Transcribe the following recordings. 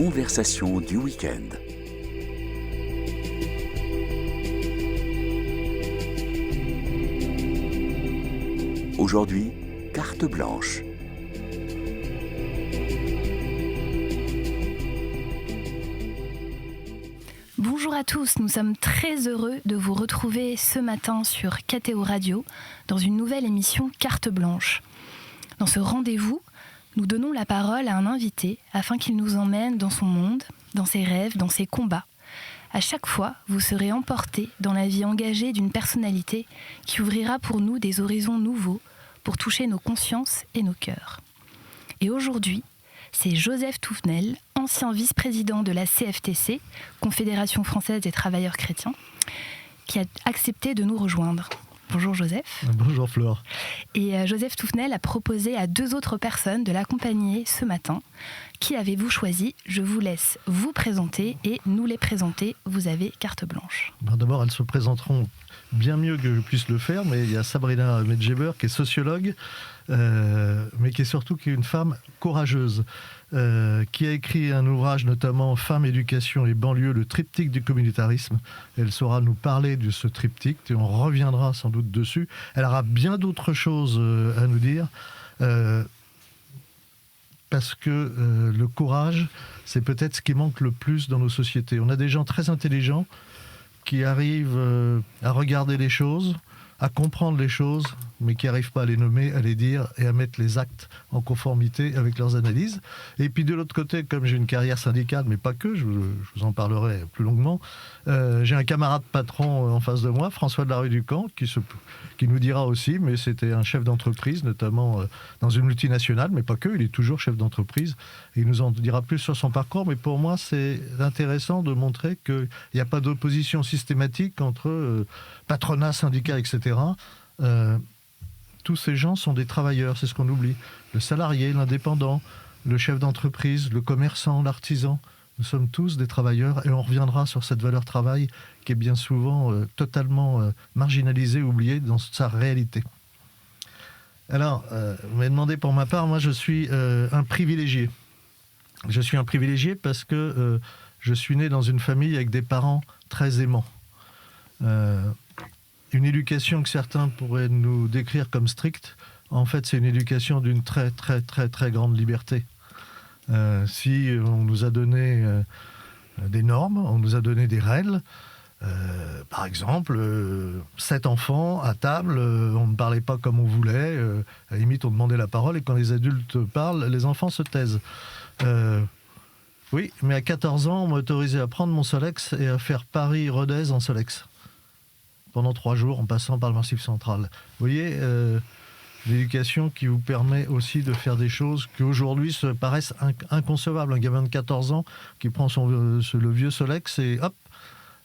conversation du week-end. Aujourd'hui, carte blanche. Bonjour à tous, nous sommes très heureux de vous retrouver ce matin sur KTO Radio dans une nouvelle émission Carte Blanche. Dans ce rendez-vous, nous donnons la parole à un invité afin qu'il nous emmène dans son monde, dans ses rêves, dans ses combats. À chaque fois, vous serez emportés dans la vie engagée d'une personnalité qui ouvrira pour nous des horizons nouveaux pour toucher nos consciences et nos cœurs. Et aujourd'hui, c'est Joseph Touvenel, ancien vice-président de la CFTC, Confédération française des travailleurs chrétiens, qui a accepté de nous rejoindre. Bonjour Joseph. Bonjour Flore. Et Joseph Touvenel a proposé à 2 autres personnes de l'accompagner ce matin. Qui avez-vous choisi ? Je vous laisse vous présenter et nous les présenter. Vous avez carte blanche. D'abord, elles se présenteront bien mieux que je puisse le faire, mais il y a Sabrina Medjeber qui est sociologue, mais qui est surtout une femme courageuse, qui a écrit un ouvrage notamment Femmes, éducation et banlieue, le triptyque du communautarisme. Elle saura nous parler de ce triptyque et on reviendra sans doute dessus. Elle aura bien d'autres choses à nous dire, parce que le courage, c'est peut-être ce qui manque le plus dans nos sociétés. On a des gens très intelligents qui arrivent à regarder les choses, à comprendre les choses, mais qui n'arrivent pas à les nommer, à les dire et à mettre les actes en conformité avec leurs analyses. Et puis de l'autre côté, comme j'ai une carrière syndicale, mais pas que, je vous en parlerai plus longuement, j'ai un camarade patron en face de moi, François de la Rue du Camp, qui nous dira aussi, mais c'était un chef d'entreprise, notamment dans une multinationale, mais pas que, il est toujours chef d'entreprise. Et il nous en dira plus sur son parcours, mais pour moi, c'est intéressant de montrer qu'il n'y a pas d'opposition systématique entre patronat, syndicat, etc. Tous ces gens sont des travailleurs, c'est ce qu'on oublie. Le salarié, l'indépendant, le chef d'entreprise, le commerçant, l'artisan, nous sommes tous des travailleurs et on reviendra sur cette valeur travail qui est bien souvent totalement marginalisée, oubliée dans sa réalité. Alors, vous m'avez demandé pour ma part, moi je suis un privilégié. Je suis un privilégié parce que je suis né dans une famille avec des parents très aimants. Une éducation que certains pourraient nous décrire comme stricte, en fait, c'est une éducation d'une très, très, très, très grande liberté. Si on nous a donné des normes, on nous a donné des règles, par exemple, 7 enfants à table, on ne parlait pas comme on voulait, à la limite, on demandait la parole, et quand les adultes parlent, les enfants se taisent. Oui, mais à 14 ans, on m'a autorisé à prendre mon Solex et à faire Paris-Rodez en Solex. Pendant 3 jours, en passant par le Massif central. Vous voyez, l'éducation qui vous permet aussi de faire des choses qui aujourd'hui se paraissent inconcevables. Un gamin de 14 ans qui prend le vieux Solex et hop,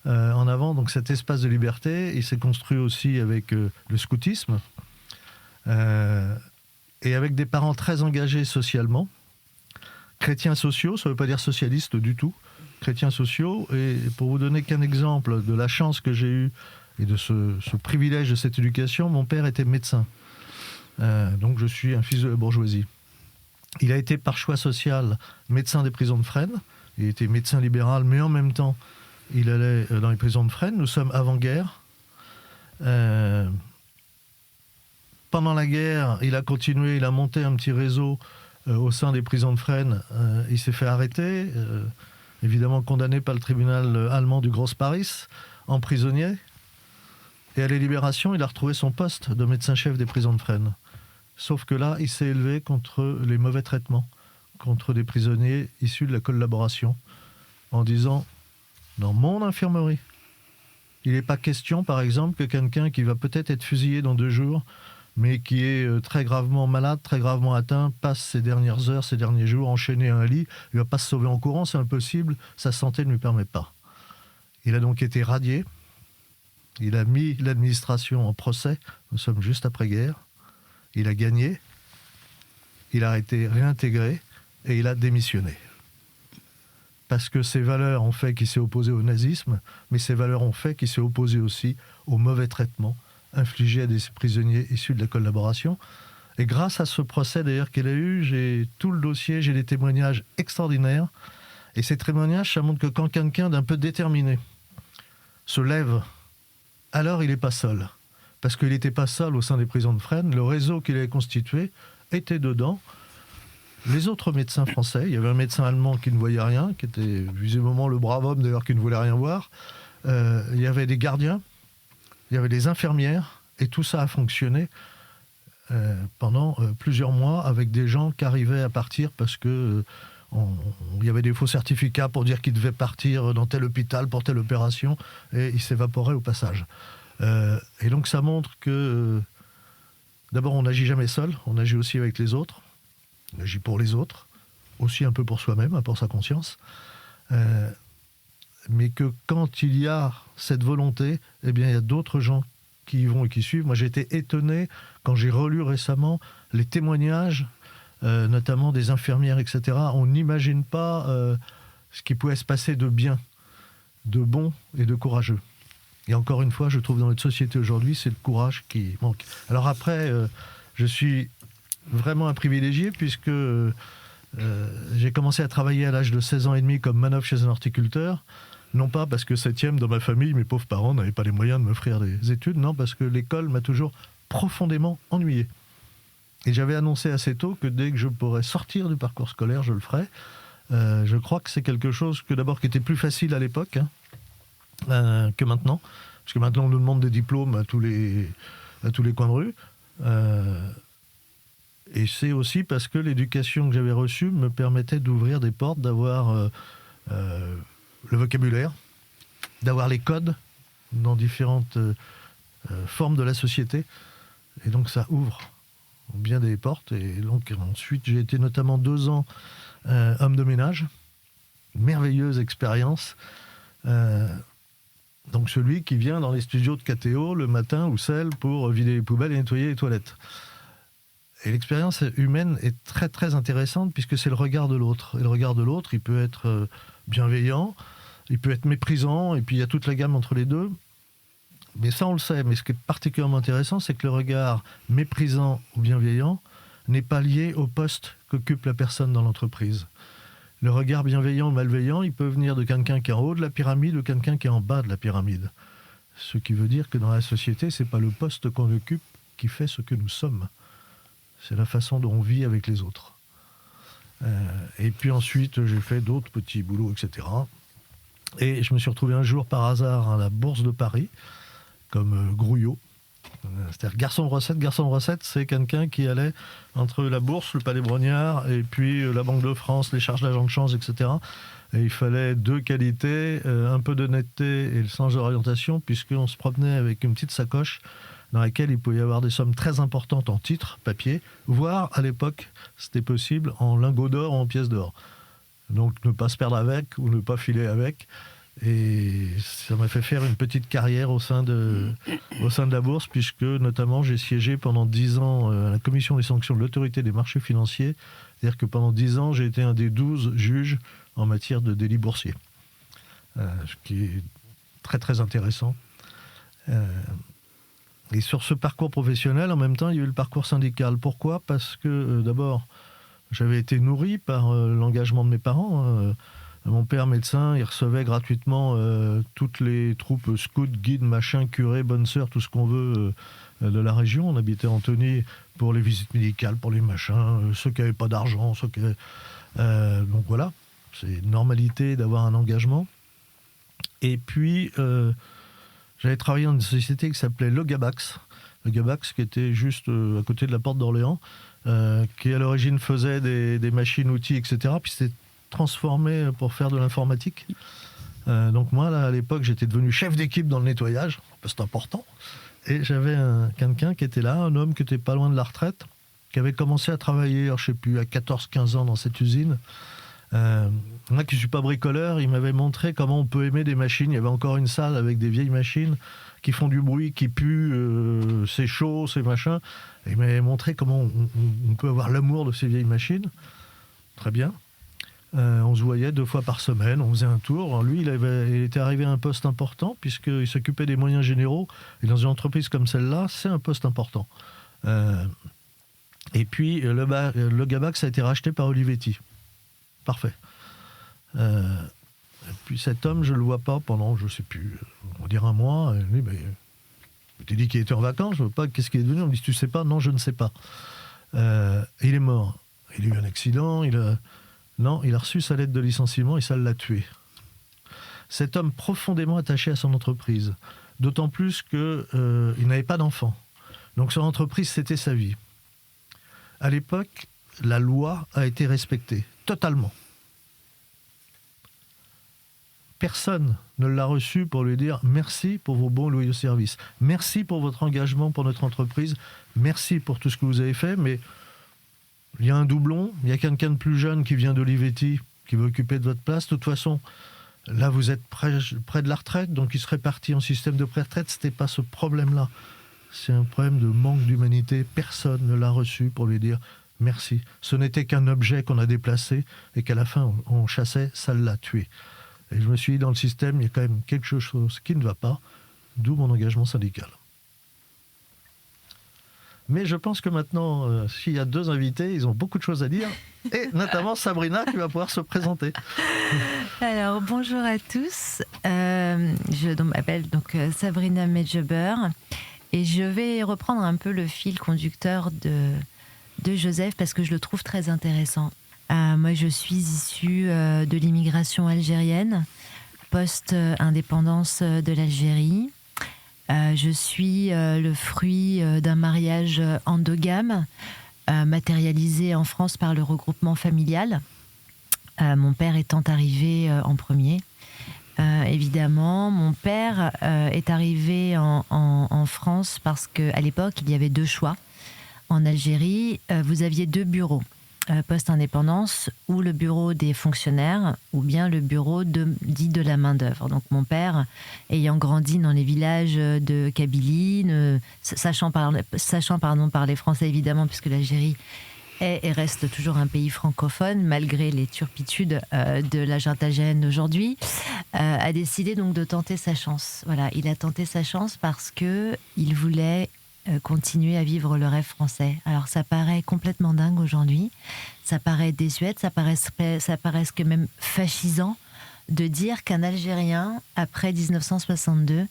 en avant. Donc cet espace de liberté, il s'est construit aussi avec le scoutisme et avec des parents très engagés socialement. Chrétiens sociaux, ça ne veut pas dire socialistes du tout. Chrétiens sociaux. Et pour vous donner qu'un exemple de la chance que j'ai eue et de ce privilège de cette éducation, mon père était médecin. Donc je suis un fils de la bourgeoisie. Il a été par choix social médecin des prisons de Fresnes. Il était médecin libéral, mais en même temps, il allait dans les prisons de Fresnes. Nous sommes avant-guerre. Pendant la guerre, il a continué, il a monté un petit réseau au sein des prisons de Fresnes. Il s'est fait arrêter, évidemment condamné par le tribunal allemand du Grosse-Paris, emprisonné. Et à la Libération, il a retrouvé son poste de médecin-chef des prisons de Fresnes. Sauf que là, il s'est élevé contre les mauvais traitements, contre des prisonniers issus de la collaboration, en disant, dans mon infirmerie, il n'est pas question, par exemple, que quelqu'un qui va peut-être être fusillé dans 2 jours, mais qui est très gravement malade, très gravement atteint, passe ses dernières heures, ses derniers jours enchaîné à un lit, il ne va pas se sauver en courant, c'est impossible, sa santé ne lui permet pas. Il a donc été radié. Il a mis l'administration en procès, nous sommes juste après-guerre, il a gagné, il a été réintégré et il a démissionné. Parce que ces valeurs ont fait qu'il s'est opposé au nazisme, mais ces valeurs ont fait qu'il s'est opposé aussi au mauvais traitement infligé à des prisonniers issus de la collaboration. Et grâce à ce procès d'ailleurs qu'il a eu, j'ai tout le dossier, j'ai des témoignages extraordinaires. Et ces témoignages, ça montre que quand quelqu'un d'un peu déterminé se lève, alors il n'est pas seul. Parce qu'il n'était pas seul au sein des prisons de Fresnes. Le réseau qu'il avait constitué était dedans. Les autres médecins français, il y avait un médecin allemand qui ne voyait rien, qui était visiblement le brave homme d'ailleurs qui ne voulait rien voir. Il y avait des gardiens, il y avait des infirmières, et tout ça a fonctionné pendant plusieurs mois avec des gens qui arrivaient à partir parce que il y avait des faux certificats pour dire qu'ils devaient partir dans tel hôpital pour telle opération, et ils s'évaporaient au passage. Et donc ça montre que d'abord on n'agit jamais seul, on agit aussi avec les autres, on agit pour les autres, aussi un peu pour soi-même, pour sa conscience, mais que quand il y a cette volonté, eh bien il y a d'autres gens qui y vont et qui suivent. Moi j'ai été étonné quand j'ai relu récemment les témoignages, notamment des infirmières, etc. On n'imagine pas ce qui pouvait se passer de bien, de bon et de courageux. Et encore une fois, je trouve dans notre société aujourd'hui, c'est le courage qui manque. Alors après, je suis vraiment un privilégié puisque j'ai commencé à travailler à l'âge de 16 ans et demi comme manœuvre chez un horticulteur. Non pas parce que 7e dans ma famille, mes pauvres parents n'avaient pas les moyens de m'offrir des études, non, parce que l'école m'a toujours profondément ennuyé. Et j'avais annoncé assez tôt que dès que je pourrais sortir du parcours scolaire, je le ferais. Je crois que c'est quelque chose qui était plus facile à l'époque que maintenant. Parce que maintenant, on nous demande des diplômes à tous les coins de rue. Et c'est aussi parce que l'éducation que j'avais reçue me permettait d'ouvrir des portes, d'avoir le vocabulaire, d'avoir les codes dans différentes formes de la société. Et donc ça ouvre bien des portes. Et donc ensuite, j'ai été notamment 2 ans homme de ménage. Merveilleuse expérience. Donc celui qui vient dans les studios de KTO le matin ou celle pour vider les poubelles et nettoyer les toilettes. Et l'expérience humaine est très très intéressante puisque c'est le regard de l'autre. Et le regard de l'autre, il peut être bienveillant, il peut être méprisant, et puis il y a toute la gamme entre les deux. Mais ça, on le sait. Mais ce qui est particulièrement intéressant, c'est que le regard méprisant ou bienveillant n'est pas lié au poste qu'occupe la personne dans l'entreprise. Le regard bienveillant ou malveillant, il peut venir de quelqu'un qui est en haut de la pyramide ou quelqu'un qui est en bas de la pyramide. Ce qui veut dire que dans la société, c'est pas le poste qu'on occupe qui fait ce que nous sommes. C'est la façon dont on vit avec les autres. Et puis ensuite, j'ai fait d'autres petits boulots, etc. Et je me suis retrouvé un jour par hasard à la Bourse de Paris, comme grouillot. C'est-à-dire garçon de recette. Garçon de recette, c'est quelqu'un qui allait entre la Bourse, le Palais Brongniart, et puis la Banque de France, les charges d'agent de change, etc. Et il fallait 2 qualités, un peu d'honnêteté et le sens de l'orientation, puisqu'on se promenait avec une petite sacoche dans laquelle il pouvait y avoir des sommes très importantes en titres, papier, voire à l'époque, c'était possible, en lingots d'or ou en pièces d'or. Donc ne pas se perdre avec ou ne pas filer avec. Et ça m'a fait faire une petite carrière au sein de la Bourse, puisque notamment j'ai siégé pendant 10 ans à la commission des sanctions de l'autorité des marchés financiers. C'est-à-dire que pendant 10 ans, j'ai été un des 12 juges en matière de délits boursiers. Ce qui est très très intéressant. Et sur ce parcours professionnel, en même temps, il y a eu le parcours syndical. Pourquoi ? Parce que d'abord, j'avais été nourri par l'engagement de mes parents. Mon père médecin, il recevait gratuitement toutes les troupes scouts, guides, machins, curés, bonnes sœurs, tout ce qu'on veut de la région. On habitait Antony pour les visites médicales, pour les machins, ceux qui n'avaient pas d'argent, ceux qui donc voilà, c'est une normalité d'avoir un engagement. Et puis, j'avais travaillé dans une société qui s'appelait Le Gabax. Le Gabax, qui était juste à côté de la porte d'Orléans, qui à l'origine faisait des machines-outils, etc. Puis c'était transformé pour faire de l'informatique. Donc moi, là, à l'époque, j'étais devenu chef d'équipe dans le nettoyage, parce que c'est important. Et j'avais quelqu'un qui était là, un homme qui était pas loin de la retraite, qui avait commencé à travailler, alors, je sais plus, à 14-15 ans dans cette usine. Moi qui ne suis pas bricoleur, il m'avait montré comment on peut aimer des machines. Il y avait encore une salle avec des vieilles machines qui font du bruit, qui puent, c'est chaud, c'est machin. Et il m'avait montré comment on peut avoir l'amour de ces vieilles machines. Très bien. On se voyait 2 fois par semaine, on faisait un tour. Alors lui, il était arrivé à un poste important puisqu'il s'occupait des moyens généraux. Et dans une entreprise comme celle-là, c'est un poste important. Et puis, le Gabax a été racheté par Olivetti. Parfait. Et puis cet homme, je ne le vois pas pendant, je ne sais plus, on dirait un mois. Et lui, je t'ai dit qu'il était en vacances, je ne veux pas, qu'est-ce qu'il est devenu? On me dit, tu ne sais pas? Non, je ne sais pas. Il est mort. Il a eu un accident, il a reçu sa lettre de licenciement et ça l'a tué. Cet homme profondément attaché à son entreprise, d'autant plus qu'il n'avait pas d'enfant. Donc son entreprise, c'était sa vie. À l'époque, la loi a été respectée, totalement. Personne ne l'a reçu pour lui dire merci pour vos bons loyaux services, merci pour votre engagement pour notre entreprise, merci pour tout ce que vous avez fait, mais il y a un doublon, il y a quelqu'un de plus jeune qui vient d'Olivetti, qui veut occuper de votre place. De toute façon, là vous êtes près de la retraite, donc il serait parti en système de pré-retraite, ce n'était pas ce problème-là. C'est un problème de manque d'humanité, personne ne l'a reçu pour lui dire merci. Ce n'était qu'un objet qu'on a déplacé et qu'à la fin on chassait, ça l'a tué. Et je me suis dit, dans le système, il y a quand même quelque chose qui ne va pas, d'où mon engagement syndical. Mais je pense que maintenant, s'il y a 2 invités, ils ont beaucoup de choses à dire, et notamment Sabrina qui va pouvoir se présenter. Alors, bonjour à tous. Je m'appelle Sabrina Medjeber, et je vais reprendre un peu le fil conducteur de Joseph, parce que je le trouve très intéressant. Moi, je suis issue de l'immigration algérienne, post-indépendance de l'Algérie. Je suis le fruit d'un mariage endogame, matérialisé en France par le regroupement familial, mon père étant arrivé en premier. Évidemment, mon père est arrivé en France parce qu'à l'époque, il y avait 2 choix. En Algérie, vous aviez 2 bureaux. Post-indépendance, ou le bureau des fonctionnaires, ou bien le bureau dit de la main-d'œuvre. Donc mon père, ayant grandi dans les villages de Kabylie, sachant parler français évidemment, puisque l'Algérie est et reste toujours un pays francophone, malgré les turpitudes de la junte algérienne d'aujourd'hui, a décidé donc de tenter sa chance. Voilà, il a tenté sa chance parce qu'il voulait continuer à vivre le rêve français. Alors ça paraît complètement dingue aujourd'hui, ça paraît désuète, ça paraît que même fascisant de dire qu'un Algérien, après 1962,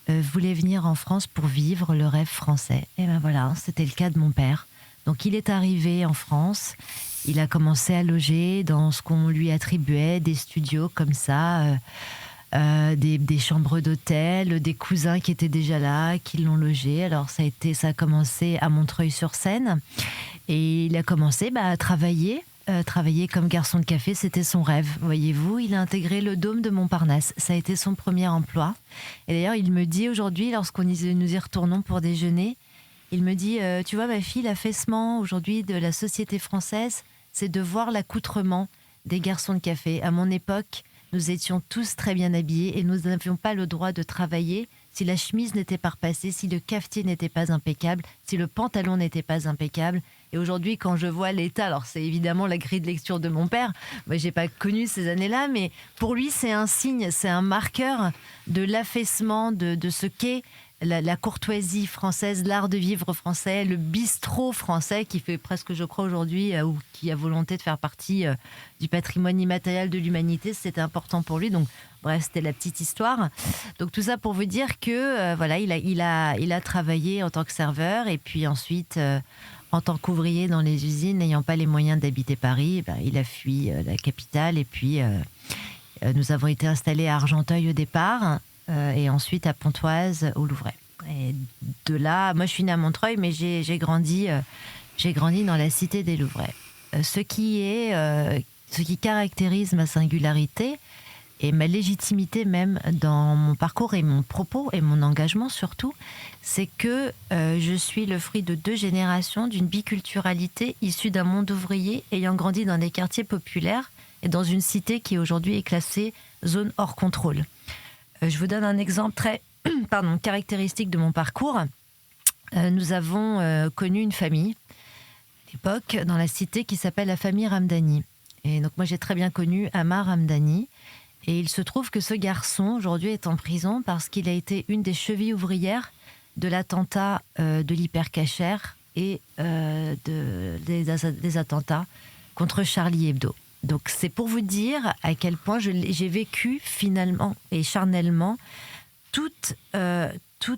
voulait venir en France pour vivre le rêve français. Et ben voilà, c'était le cas de mon père. Donc il est arrivé en France, il a commencé à loger dans ce qu'on lui attribuait, des studios comme ça, des chambres d'hôtel, des cousins qui étaient déjà là, qui l'ont logé. Alors ça a commencé à Montreuil-sur-Seine et il a commencé à travailler comme garçon de café, c'était son rêve. Voyez-vous, il a intégré le Dôme de Montparnasse. Ça a été son premier emploi. Et d'ailleurs, il me dit aujourd'hui, lorsqu'on nous y retournons pour déjeuner, il me dit, tu vois ma fille, l'affaissement aujourd'hui de la société française, c'est de voir l'accoutrement des garçons de café. À mon époque, nous étions tous très bien habillés et nous n'avions pas le droit de travailler si la chemise n'était pas repassée, si le cafetier n'était pas impeccable, si le pantalon n'était pas impeccable. Et aujourd'hui, quand je vois l'état, alors c'est évidemment la grille de lecture de mon père, moi j'ai pas connu ces années-là, mais pour lui c'est un signe, c'est un marqueur de l'affaissement de ce qu'est la courtoisie française, l'art de vivre français, le bistrot français qui fait presque, je crois aujourd'hui, ou qui a volonté de faire partie du patrimoine immatériel de l'humanité, c'était important pour lui. Donc bref, c'était la petite histoire. Donc tout ça pour vous dire que voilà, il a travaillé en tant que serveur et puis ensuite en tant qu'ouvrier dans les usines, n'ayant pas les moyens d'habiter Paris, il a fui la capitale et puis nous avons été installés à Argenteuil au départ. Et ensuite à Pontoise, au Louvret. Et de là, moi je suis née à Montreuil, mais j'ai grandi dans la cité des Louvrais. Ce qui caractérise ma singularité et ma légitimité même dans mon parcours et mon propos et mon engagement surtout, c'est que je suis le fruit de 2 générations d'une biculturalité issue d'un monde ouvrier ayant grandi dans des quartiers populaires et dans une cité qui aujourd'hui est classée zone hors contrôle. Je vous donne un exemple très caractéristique de mon parcours. Nous avons connu une famille, à l'époque, dans la cité qui s'appelle la famille Ramdani. Et donc moi, j'ai très bien connu Ammar Ramdani. Et il se trouve que ce garçon, aujourd'hui, est en prison parce qu'il a été une des chevilles ouvrières de l'attentat de l'hypercacher et des attentats contre Charlie Hebdo. Donc c'est pour vous dire à quel point j'ai vécu finalement et charnellement toute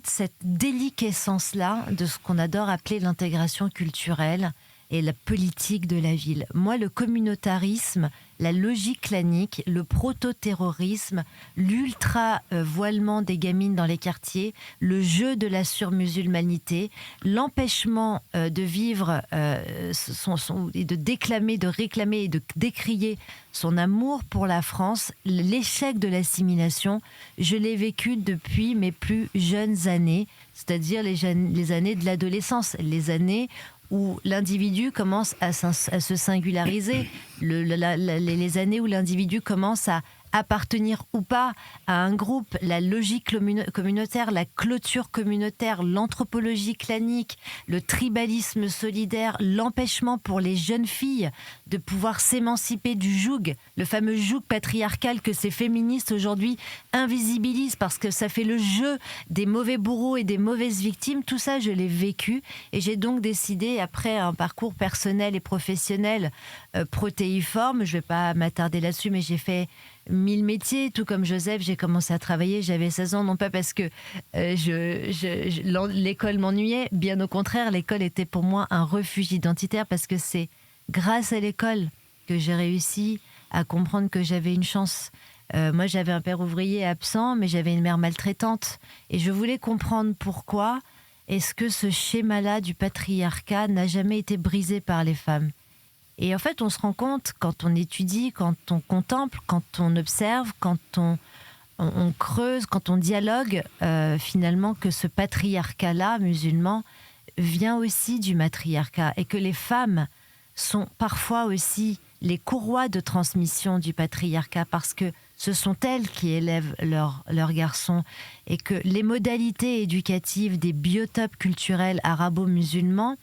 cette déliquescence-là de ce qu'on adore appeler l'intégration culturelle et la politique de la ville. Moi, le communautarisme, la logique clanique, le proto-terrorisme, l'ultra-voilement des gamines dans les quartiers, le jeu de la surmusulmanité, l'empêchement de vivre et de déclamer, de réclamer et de décrier son amour pour la France, l'échec de l'assimilation, je l'ai vécu depuis mes plus jeunes années, c'est-à-dire les années de l'adolescence, les années où l'individu commence à se singulariser, les années où l'individu commence à appartenir ou pas à un groupe, la logique communautaire, la clôture communautaire, l'anthropologie clanique, le tribalisme solidaire, l'empêchement pour les jeunes filles de pouvoir s'émanciper du joug, le fameux joug patriarcal que ces féministes aujourd'hui invisibilisent parce que ça fait le jeu des mauvais bourreaux et des mauvaises victimes. Tout ça, je l'ai vécu et j'ai donc décidé, après un parcours personnel et professionnel protéiforme, je ne vais pas m'attarder là-dessus, mais j'ai fait 1000 métiers, tout comme Joseph, j'ai commencé à travailler, j'avais 16 ans, non pas parce que l'école m'ennuyait, bien au contraire, l'école était pour moi un refuge identitaire parce que c'est grâce à l'école que j'ai réussi à comprendre que j'avais une chance. Moi, j'avais un père ouvrier absent, mais j'avais une mère maltraitante et je voulais comprendre pourquoi est-ce que ce schéma-là du patriarcat n'a jamais été brisé par les femmes. Et en fait, on se rend compte, quand on étudie, quand on contemple, quand on observe, quand on creuse, quand on dialogue, finalement, que ce patriarcat-là, musulman, vient aussi du matriarcat. Et que les femmes sont parfois aussi les courroies de transmission du patriarcat, parce que ce sont elles qui élèvent leurs garçons. Et que les modalités éducatives des biotopes culturels arabo-musulmans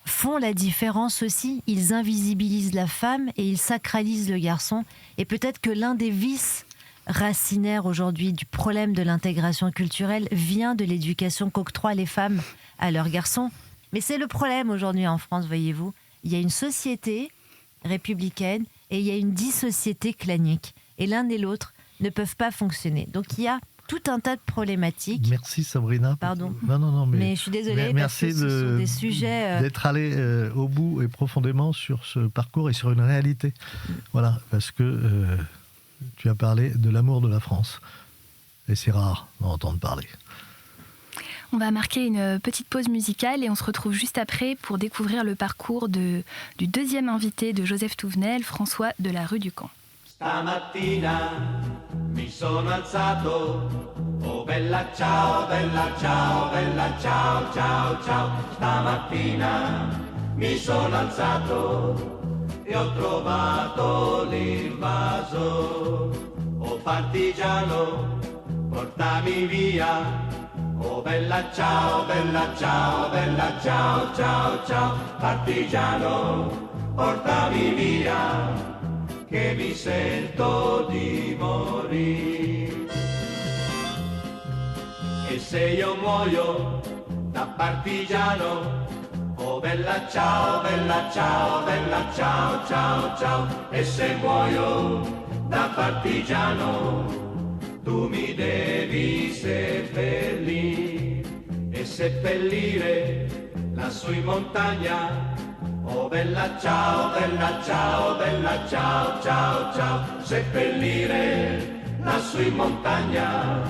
font la différence aussi. Ils invisibilisent la femme et ils sacralisent le garçon. Et peut-être que l'un des vices racinaires aujourd'hui du problème de l'intégration culturelle vient de l'éducation qu'octroient les femmes à leurs garçons. Mais c'est le problème aujourd'hui en France, voyez-vous. Il y a une société républicaine et il y a une dissociété clanique. Et l'un et l'autre ne peuvent pas fonctionner. Donc il y a tout un tas de problématiques. Merci Sabrina. Pardon. Non, mais je suis désolée merci parce que ce sont des sujets... d'être allé au bout et profondément sur ce parcours et sur une réalité. Voilà, parce que tu as parlé de l'amour de la France. Et c'est rare d'en entendre parler. On va marquer une petite pause musicale et on se retrouve juste après pour découvrir le parcours du deuxième invité de Joseph Touvenel, François de la rue du Camp. Stamattina mi sono alzato, oh bella ciao, bella ciao, bella ciao, ciao, ciao. Stamattina mi sono alzato e ho trovato l'invaso. Oh partigiano, portami via, oh bella ciao, bella ciao, bella ciao, ciao, ciao. Partigiano, portami via, che mi sento di morire. E se io muoio da partigiano, oh bella ciao, bella ciao, bella ciao, ciao, ciao. E se muoio da partigiano, tu mi devi seppellire e seppellire lassù in montagna. Oh bella ciao, bella ciao, bella ciao, ciao, ciao. Seppellire lassù in montagna,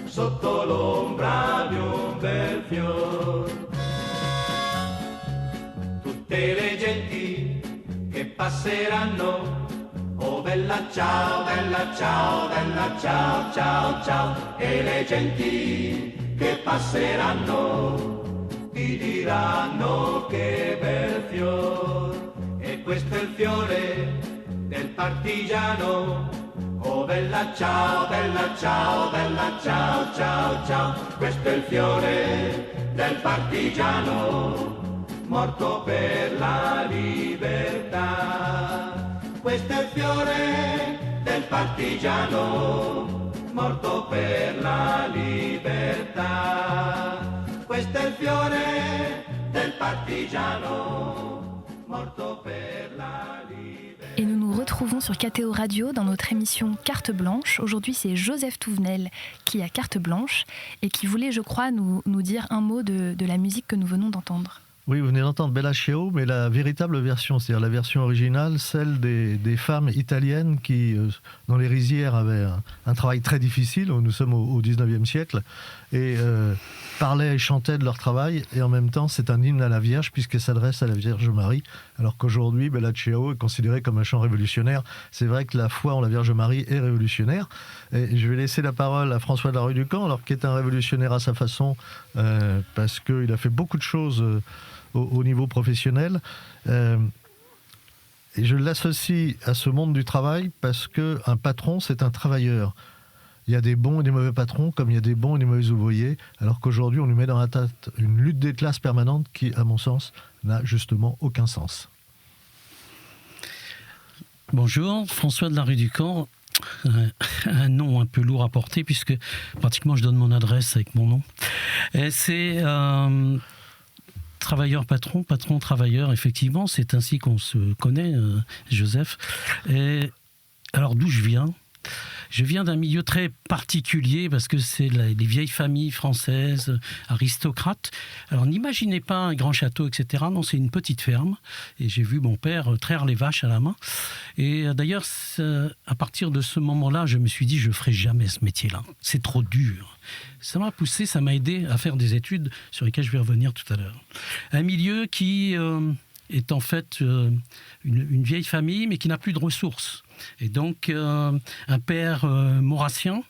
sotto l'ombra di un bel fior. Tutte le genti che passeranno, oh bella ciao, bella ciao, bella ciao, ciao, ciao. E le genti che passeranno ti diranno che bel fior, e questo è il fiore del partigiano. Oh bella ciao, bella ciao, bella ciao, ciao, ciao. Questo è il fiore del partigiano, morto per la libertà. Questo è il fiore del partigiano, morto per la libertà. Questo è il fiore del partigiano, morto per la libertà. Et nous nous retrouvons sur KTO Radio dans notre émission Carte Blanche. Aujourd'hui, c'est Joseph Touvenel qui a carte blanche et qui voulait, je crois, nous dire un mot de la musique que nous venons d'entendre. Oui, vous venez d'entendre Bella Ciao, mais la véritable version, c'est-à-dire la version originale, celle des femmes italiennes qui, dans les rizières, avaient un travail très difficile. Nous sommes au 19e siècle. Et parlaient et chantaient de leur travail. Et en même temps, c'est un hymne à la Vierge, puisqu'elle s'adresse à la Vierge Marie. Alors qu'aujourd'hui, Bella Ciao est considérée comme un chant révolutionnaire. C'est vrai que la foi en la Vierge Marie est révolutionnaire. Et je vais laisser la parole à François de la Rue du Camp, alors qui est un révolutionnaire à sa façon, parce qu'il a fait beaucoup de choses au niveau professionnel. Et je l'associe à ce monde du travail parce qu'un patron, c'est un travailleur. Il y a des bons et des mauvais patrons, comme il y a des bons et des mauvais ouvriers, alors qu'aujourd'hui, on lui met dans la tête une lutte des classes permanente qui, à mon sens, n'a justement aucun sens. Bonjour, François de la Rue du Camp. Un nom un peu lourd à porter, puisque pratiquement je donne mon adresse avec mon nom. Et c'est... travailleur patron, patron travailleur, effectivement, c'est ainsi qu'on se connaît, Joseph. Et alors d'où je viens ? Je viens d'un milieu très particulier parce que c'est les vieilles familles françaises, aristocrates. Alors n'imaginez pas un grand château, etc. Non, c'est une petite ferme. Et j'ai vu mon père traire les vaches à la main. Et d'ailleurs, à partir de ce moment-là, je me suis dit, je ne ferai jamais ce métier-là. C'est trop dur. Ça m'a poussé, ça m'a aidé à faire des études sur lesquelles je vais revenir tout à l'heure. Un milieu qui est en fait une vieille famille, mais qui n'a plus de ressources. Et donc, un père maurassien,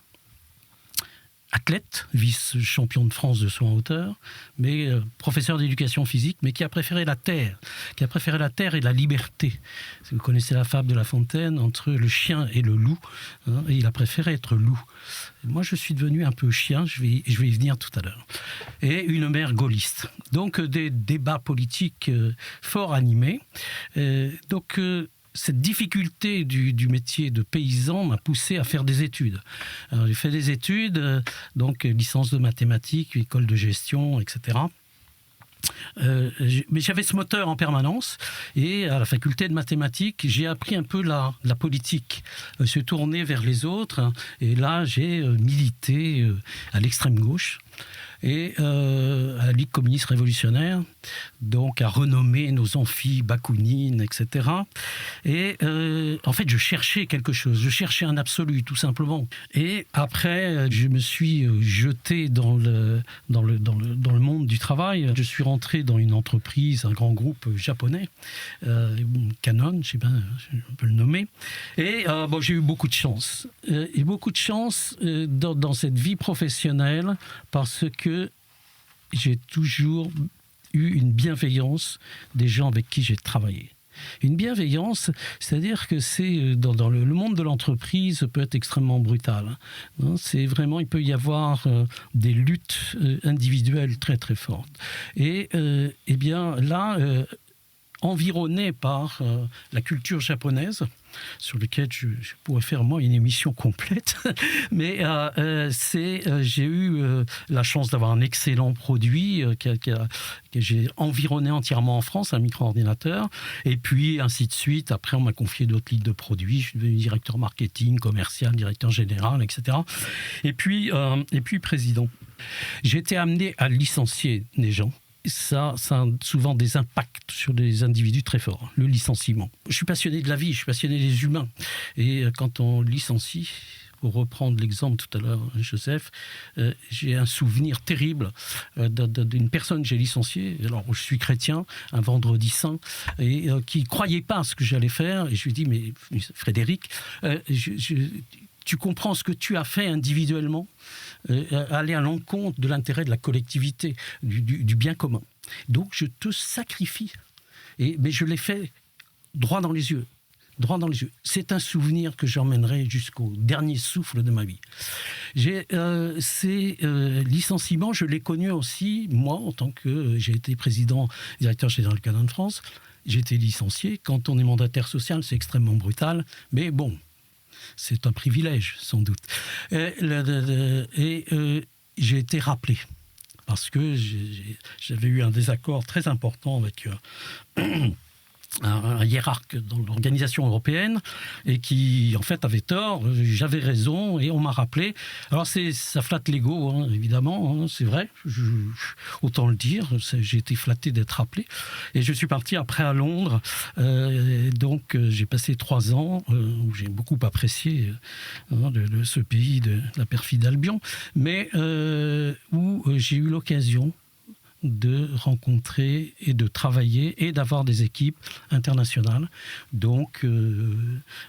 athlète, vice-champion de France de saut en hauteur, mais professeur d'éducation physique, mais qui a préféré la terre, et la liberté. Si vous connaissez la fable de La Fontaine, entre le chien et le loup, hein, et il a préféré être loup. Moi, je suis devenu un peu chien, je vais y venir tout à l'heure. Et une mère gaulliste. Donc, des débats politiques fort animés. Cette difficulté du métier de paysan m'a poussé à faire des études. Alors, j'ai fait des études, donc licence de mathématiques, école de gestion, etc. Mais j'avais ce moteur en permanence et à la faculté de mathématiques, j'ai appris un peu la politique, se tourner vers les autres. Et là, j'ai milité à l'extrême gauche et à la Ligue communiste révolutionnaire, donc à renommer nos amphis Bakounine, etc. Et en fait, je cherchais quelque chose, je cherchais un absolu, tout simplement. Et après, je me suis jeté dans le monde du travail. Je suis rentré dans une entreprise, un grand groupe japonais, Canon, je sais pas, on peut le nommer. Et j'ai eu beaucoup de chance. Dans cette vie professionnelle, parce que j'ai toujours eu une bienveillance des gens avec qui j'ai travaillé. Une bienveillance, c'est-à-dire que c'est dans le monde de l'entreprise peut être extrêmement brutal. C'est vraiment, il peut y avoir des luttes individuelles très très fortes. Et bien là, environné par la culture japonaise, sur laquelle je pourrais faire moi une émission complète, mais j'ai eu la chance d'avoir un excellent produit que j'ai environné entièrement en France, un micro-ordinateur, et puis ainsi de suite. Après, on m'a confié d'autres lignes de produits, je suis devenu directeur marketing, commercial, directeur général, etc. Et puis président. J'ai été amené à licencier des gens. Ça a souvent des impacts sur des individus très forts, le licenciement. Je suis passionné de la vie, je suis passionné des humains. Et quand on licencie, pour reprendre l'exemple tout à l'heure, Joseph, j'ai un souvenir terrible d'une personne que j'ai licenciée. Alors, je suis chrétien, un vendredi saint, et qui ne croyait pas à ce que j'allais faire. Et je lui dis, mais Frédéric, tu comprends ce que tu as fait individuellement, aller à l'encontre de l'intérêt de la collectivité, du bien commun. Donc je te sacrifie. Mais je l'ai fait droit dans les yeux. C'est un souvenir que j'emmènerai jusqu'au dernier souffle de ma vie. Ces licenciements, je l'ai connu aussi, moi, en tant que j'ai été président, directeur général de Canon France. J'ai été licencié. Quand on est mandataire social, c'est extrêmement brutal. Mais bon, c'est un privilège, sans doute. J'ai été rappelé, parce que j'avais eu un désaccord très important avec un hiérarque dans l'organisation européenne et qui en fait avait tort, j'avais raison et on m'a rappelé. Alors ça flatte l'ego, hein, évidemment, hein, c'est vrai, autant le dire, j'ai été flatté d'être rappelé et je suis parti après à Londres, donc j'ai passé 3 ans où j'ai beaucoup apprécié de ce pays de la perfide Albion, mais où j'ai eu l'occasion de rencontrer et de travailler et d'avoir des équipes internationales, donc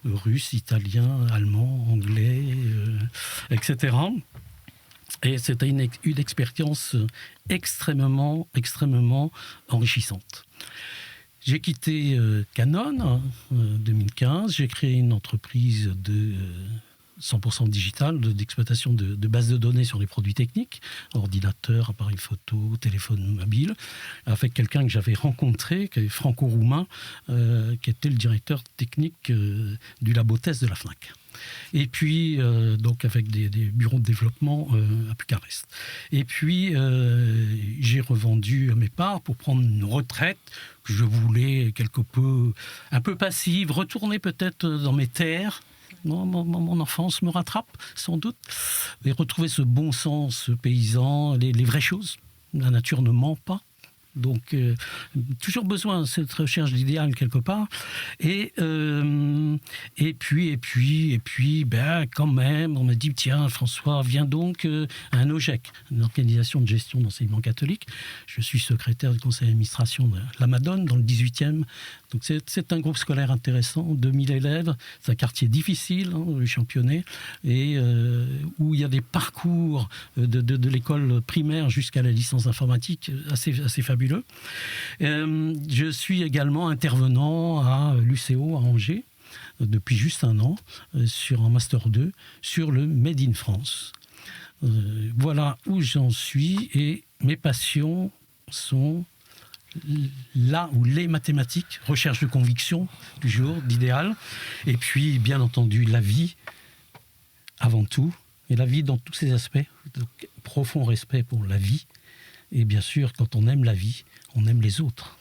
russes, italiens, allemands, anglais, etc. Et c'était une expérience extrêmement enrichissante. J'ai quitté Canon en 2015, j'ai créé une entreprise de 100% digital, d'exploitation de bases de données sur les produits techniques, ordinateur, appareil photo, téléphone mobile, avec quelqu'un que j'avais rencontré, qui est franco-roumain, qui était le directeur technique du labo test de la FNAC. Et puis, donc avec des bureaux de développement à Bucarest. Et puis, j'ai revendu mes parts pour prendre une retraite que je voulais un peu passive, retourner peut-être dans mes terres. Mon enfance me rattrape, sans doute, et retrouver ce bon sens paysan, les vraies choses. La nature ne ment pas. Donc, toujours besoin de cette recherche d'idéal quelque part. Et puis, quand même, on m'a dit, tiens, François, viens donc à un OGEC, une organisation de gestion d'enseignement catholique. Je suis secrétaire du conseil d'administration de la Madone, dans le 18e. Donc, c'est un groupe scolaire intéressant, 2000 élèves. C'est un quartier difficile, le Championnet, et où il y a des parcours de l'école primaire jusqu'à la licence informatique assez fabuleux. Je suis également intervenant à l'UCO à Angers depuis juste 1 an sur un Master 2 sur le Made in France. Voilà où j'en suis et mes passions sont là où les mathématiques, recherche de conviction, toujours, d'idéal, et puis bien entendu la vie avant tout, et la vie dans tous ses aspects, donc, profond respect pour la vie. Et bien sûr, quand on aime la vie, on aime les autres.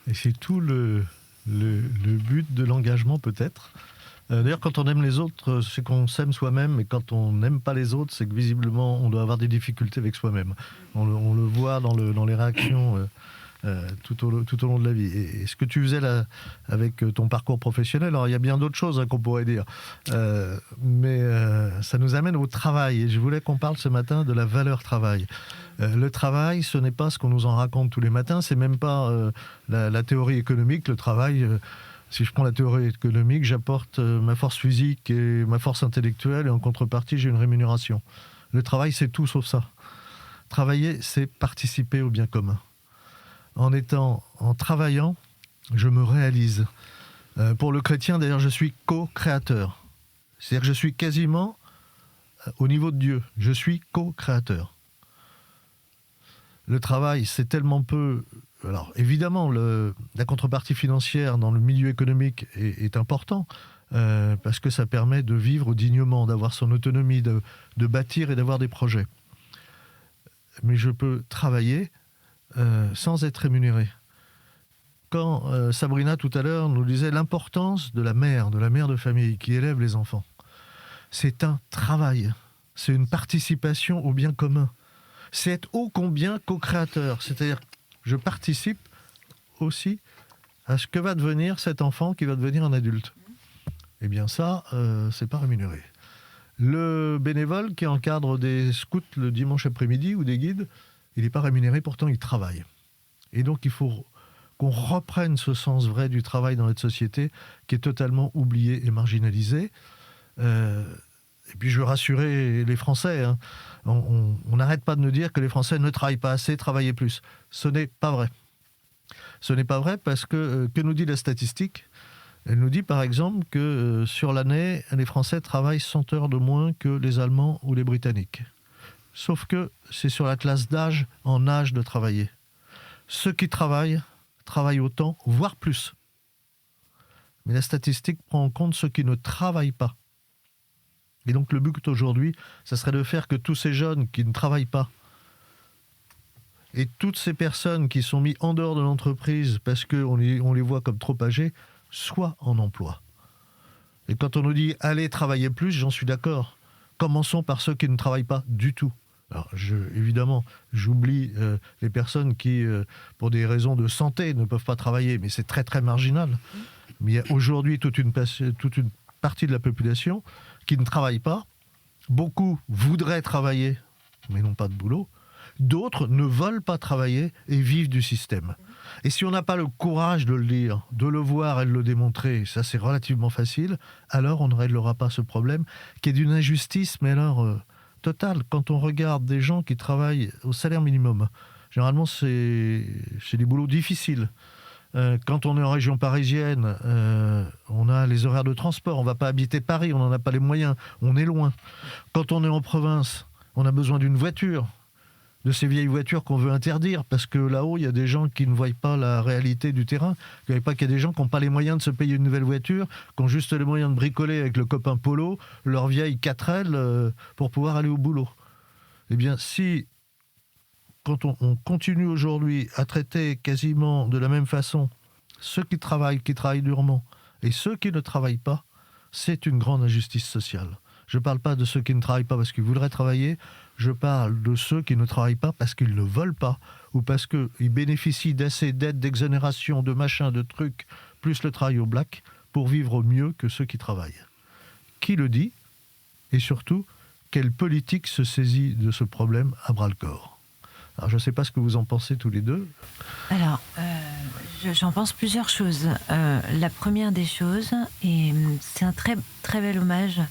Et c'est tout le but de l'engagement, peut-être. D'ailleurs, quand on aime les autres, c'est qu'on s'aime soi-même. Et quand on n'aime pas les autres, c'est que visiblement, on doit avoir des difficultés avec soi-même. On le voit dans les réactions tout au long de la vie. Et ce que tu faisais là, avec ton parcours professionnel, alors il y a bien d'autres choses qu'on pourrait dire. Mais ça nous amène au travail. Et je voulais qu'on parle ce matin de la valeur travail. Le travail, ce n'est pas ce qu'on nous en raconte tous les matins. C'est même pas la théorie économique. Le travail, si je prends la théorie économique, j'apporte ma force physique et ma force intellectuelle. Et en contrepartie, j'ai une rémunération. Le travail, c'est tout sauf ça. Travailler, c'est participer au bien commun. En travaillant, je me réalise. Pour le chrétien, d'ailleurs, je suis co-créateur. C'est-à-dire que je suis quasiment au niveau de Dieu. Je suis co-créateur. Le travail, c'est tellement peu... Alors, évidemment, la contrepartie financière dans le milieu économique est important, parce que ça permet de vivre dignement, d'avoir son autonomie, de bâtir et d'avoir des projets. Mais je peux travailler sans être rémunéré. Quand Sabrina, tout à l'heure, nous disait l'importance de la mère de famille qui élève les enfants, c'est un travail, c'est une participation au bien commun. C'est être ô combien co-créateur, c'est-à-dire je participe aussi à ce que va devenir cet enfant qui va devenir un adulte. Eh bien ça, c'est pas rémunéré. Le bénévole qui encadre des scouts le dimanche après-midi ou des guides, il n'est pas rémunéré, pourtant il travaille. Et donc il faut qu'on reprenne ce sens vrai du travail dans notre société qui est totalement oublié et marginalisé. Et puis je veux rassurer les Français, hein. On n'arrête pas de nous dire que les Français ne travaillent pas assez, travaillent plus. Ce n'est pas vrai. Ce n'est pas vrai parce que nous dit la statistique ? Elle nous dit par exemple que sur l'année, les Français travaillent 100 heures de moins que les Allemands ou les Britanniques. Sauf que c'est sur la classe d'âge, en âge de travailler. Ceux qui travaillent autant, voire plus. Mais la statistique prend en compte ceux qui ne travaillent pas. Et donc le but aujourd'hui, ça serait de faire que tous ces jeunes qui ne travaillent pas Et toutes ces personnes qui sont mises en dehors de l'entreprise parce qu'on les voit comme trop âgés, soient en emploi. Et quand on nous dit « allez travailler plus », j'en suis d'accord. Commençons par ceux qui ne travaillent pas du tout. Alors, évidemment, j'oublie les personnes qui, pour des raisons de santé, ne peuvent pas travailler, mais c'est très très marginal. Mais il y a aujourd'hui toute une partie de la population qui ne travaille pas. Beaucoup voudraient travailler, mais n'ont pas de boulot. D'autres ne veulent pas travailler et vivent du système. Et si on n'a pas le courage de le dire, de le voir et de le démontrer, ça c'est relativement facile, alors on ne réglera pas ce problème qui est d'une injustice, mais alors totale. Quand on regarde des gens qui travaillent au salaire minimum, généralement c'est des boulots difficiles. Quand on est en région parisienne, on a les horaires de transport, on ne va pas habiter Paris, on n'en a pas les moyens, on est loin. Quand on est en province, on a besoin d'une voiture, de ces vieilles voitures qu'on veut interdire, parce que là-haut, il y a des gens qui ne voient pas la réalité du terrain. Il n'y a pas qu'il y a des gens qui n'ont pas les moyens de se payer une nouvelle voiture, qui ont juste les moyens de bricoler avec le copain Polo, leur vieille 4L, pour pouvoir aller au boulot. Eh bien, si, quand on continue aujourd'hui à traiter quasiment de la même façon ceux qui travaillent durement, et ceux qui ne travaillent pas, c'est une grande injustice sociale. Je ne parle pas de ceux qui ne travaillent pas parce qu'ils voudraient travailler, je parle de ceux qui ne travaillent pas parce qu'ils ne veulent pas, ou parce qu'ils bénéficient d'assez d'aides, d'exonération, de machins, de trucs, plus le travail au black, pour vivre mieux que ceux qui travaillent. Qui le dit ? Et surtout, quelle politique se saisit de ce problème à bras-le-corps ? Alors, je ne sais pas ce que vous en pensez tous les deux. Alors, j'en pense plusieurs choses. La première des choses, et c'est un très, très bel hommage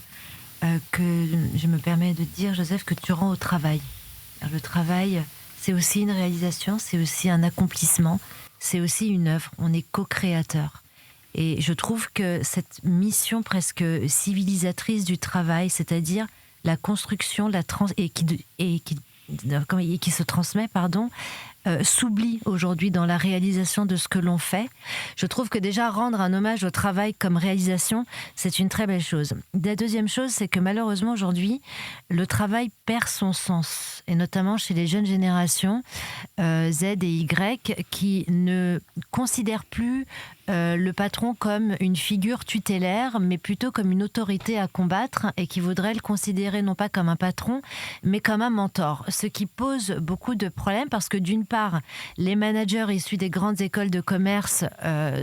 que je me permets de dire, Joseph, que tu rends au travail. Alors, le travail, c'est aussi une réalisation, c'est aussi un accomplissement, c'est aussi une œuvre. On est co-créateur. Et je trouve que cette mission presque civilisatrice du travail, c'est-à-dire la construction, qui se transmet, s'oublie aujourd'hui dans la réalisation de ce que l'on fait. Je trouve que déjà rendre un hommage au travail comme réalisation, c'est une très belle chose. La deuxième chose, c'est que malheureusement aujourd'hui, le travail perd son sens, et notamment chez les jeunes générations Z et Y, qui ne considèrent plus le patron comme une figure tutélaire, mais plutôt comme une autorité à combattre, et qui voudraient le considérer non pas comme un patron, mais comme un mentor. Ce qui pose beaucoup de problèmes, parce que d'une part, les managers issus des grandes écoles de commerce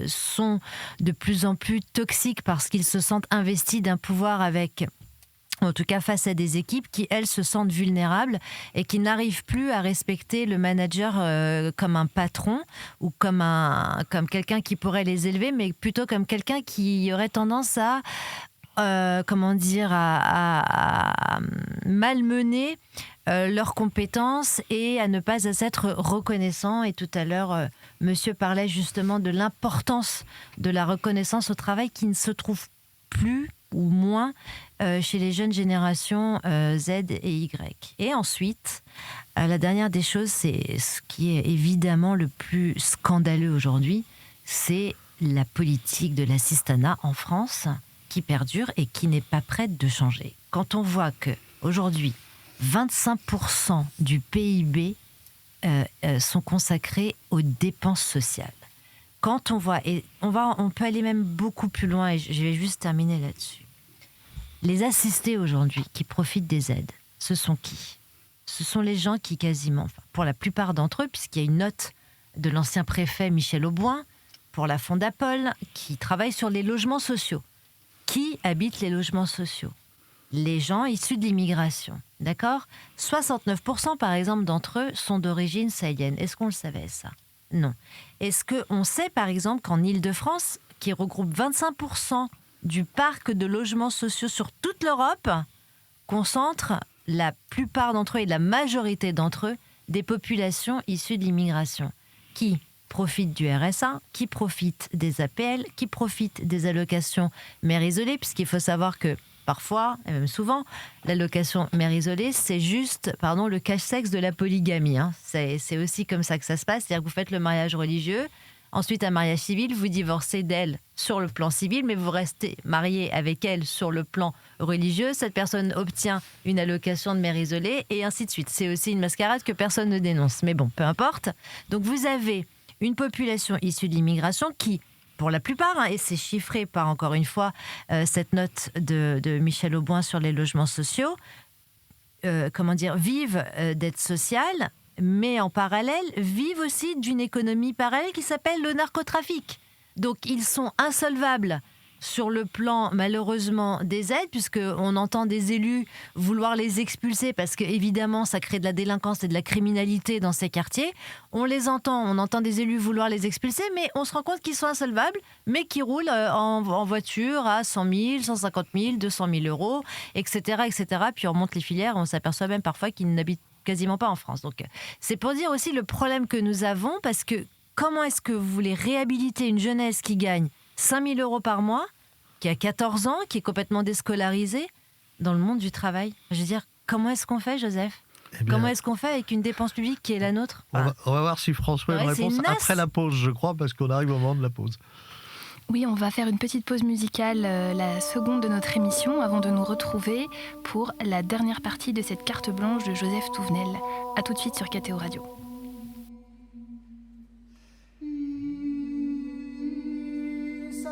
sont de plus en plus toxiques parce qu'ils se sentent investis d'un pouvoir en tout cas face à des équipes qui, elles, se sentent vulnérables et qui n'arrivent plus à respecter le manager comme un patron ou comme quelqu'un qui pourrait les élever, mais plutôt comme quelqu'un qui aurait tendance à malmener leurs compétences et à ne pas être reconnaissant. Et tout à l'heure, monsieur parlait justement de l'importance de la reconnaissance au travail qui ne se trouve plus ou moins chez les jeunes générations Z et Y. Et ensuite, la dernière des choses, c'est ce qui est évidemment le plus scandaleux aujourd'hui, c'est la politique de l'assistanat en France qui perdure et qui n'est pas prête de changer. Quand on voit qu'aujourd'hui, 25% du PIB sont consacrés aux dépenses sociales. Quand on voit, et on peut aller même beaucoup plus loin, et je vais juste terminer là-dessus. Les assistés aujourd'hui qui profitent des aides, ce sont qui ? Ce sont les gens qui quasiment, pour la plupart d'entre eux, puisqu'il y a une note de l'ancien préfet Michel Auboin, pour la Fondapol, qui travaille sur les logements sociaux. Qui habite les logements sociaux ? Les gens issus de l'immigration, d'accord ? 69% par exemple d'entre eux sont d'origine sahélienne. Est-ce qu'on le savait ça ? Non. Est-ce qu'on sait par exemple qu'en Île-de-France, qui regroupe 25% du parc de logements sociaux sur toute l'Europe, concentre la plupart d'entre eux et la majorité d'entre eux des populations issues de l'immigration, qui profitent du RSA, qui profitent des APL, qui profitent des allocations mère isolée, puisqu'il faut savoir que parfois, et même souvent, l'allocation mère isolée, c'est juste le cache-sexe de la polygamie. C'est aussi comme ça que ça se passe. C'est-à-dire que vous faites le mariage religieux, Ensuite, un mariage civil, vous divorcez d'elle sur le plan civil, mais vous restez marié avec elle sur le plan religieux. Cette personne obtient une allocation de mère isolée et ainsi de suite. C'est aussi une mascarade que personne ne dénonce. Mais bon, peu importe. Donc vous avez une population issue de l'immigration qui, pour la plupart, et c'est chiffré par, encore une fois, cette note de Michel Auboin sur les logements sociaux, vivent d'aide sociale, mais en parallèle, vivent aussi d'une économie parallèle qui s'appelle le narcotrafic. Donc, ils sont insolvables sur le plan, malheureusement, des aides, puisqu'on entend des élus vouloir les expulser parce qu'évidemment, ça crée de la délinquance et de la criminalité dans ces quartiers. On entend des élus vouloir les expulser, mais on se rend compte qu'ils sont insolvables, mais qui roulent en voiture à 100 000, 150 000, 200 000 euros, etc., etc. Puis on remonte les filières, on s'aperçoit même parfois qu'ils n'habitent quasiment pas en France. Donc, c'est pour dire aussi le problème que nous avons, parce que comment est-ce que vous voulez réhabiliter une jeunesse qui gagne 5 000 euros par mois, qui a 14 ans, qui est complètement déscolarisée, dans le monde du travail? Je veux dire, comment est-ce qu'on fait, Joseph? Comment est-ce qu'on fait avec une dépense publique qui est la nôtre? On va voir si François a une réponse après la pause, je crois, parce qu'on arrive au moment de la pause. Oui, on va faire une petite pause musicale, la seconde de notre émission, avant de nous retrouver pour la dernière partie de cette carte blanche de Joseph Touvenel. A tout de suite sur KTO Radio. Oh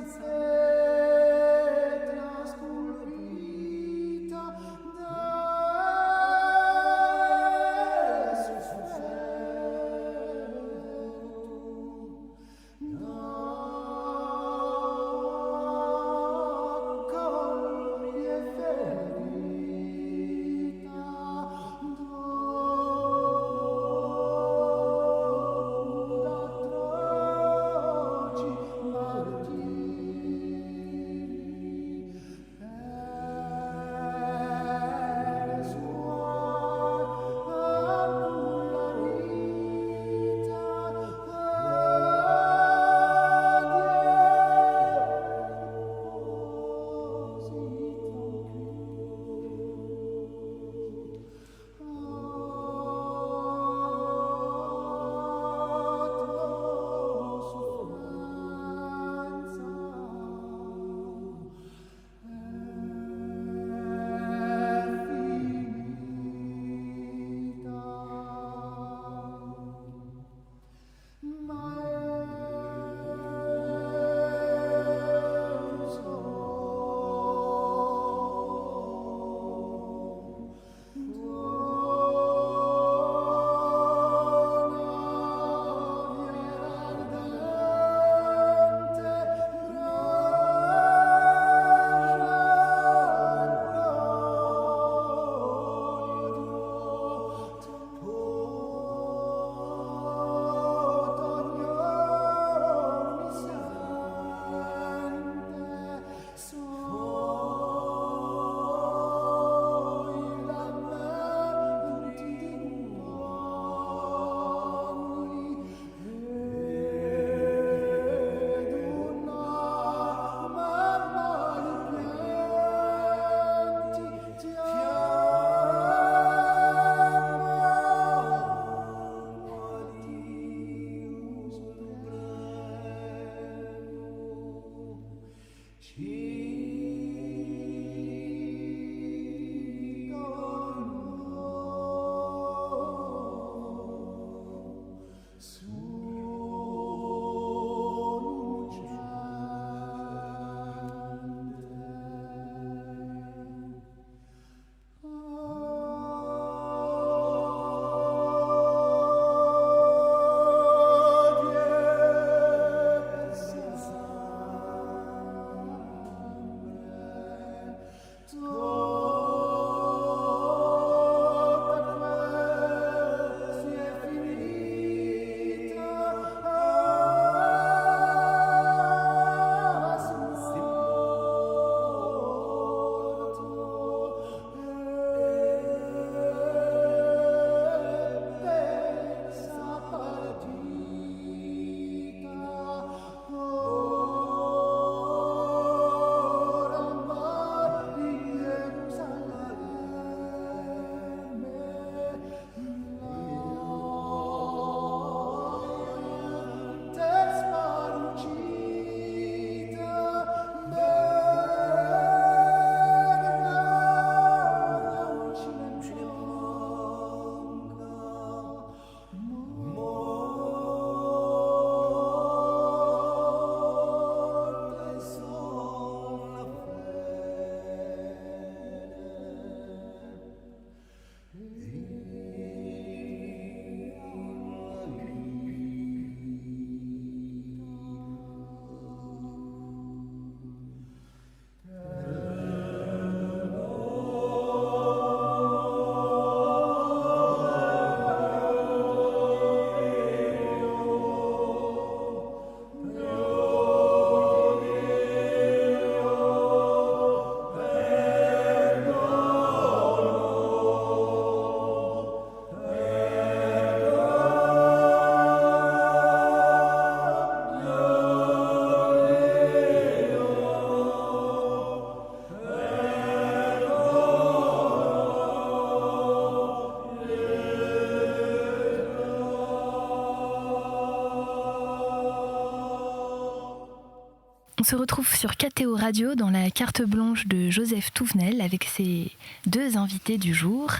On se retrouve sur KTO Radio dans la carte blanche de Joseph Touvenel avec ses 2 invités du jour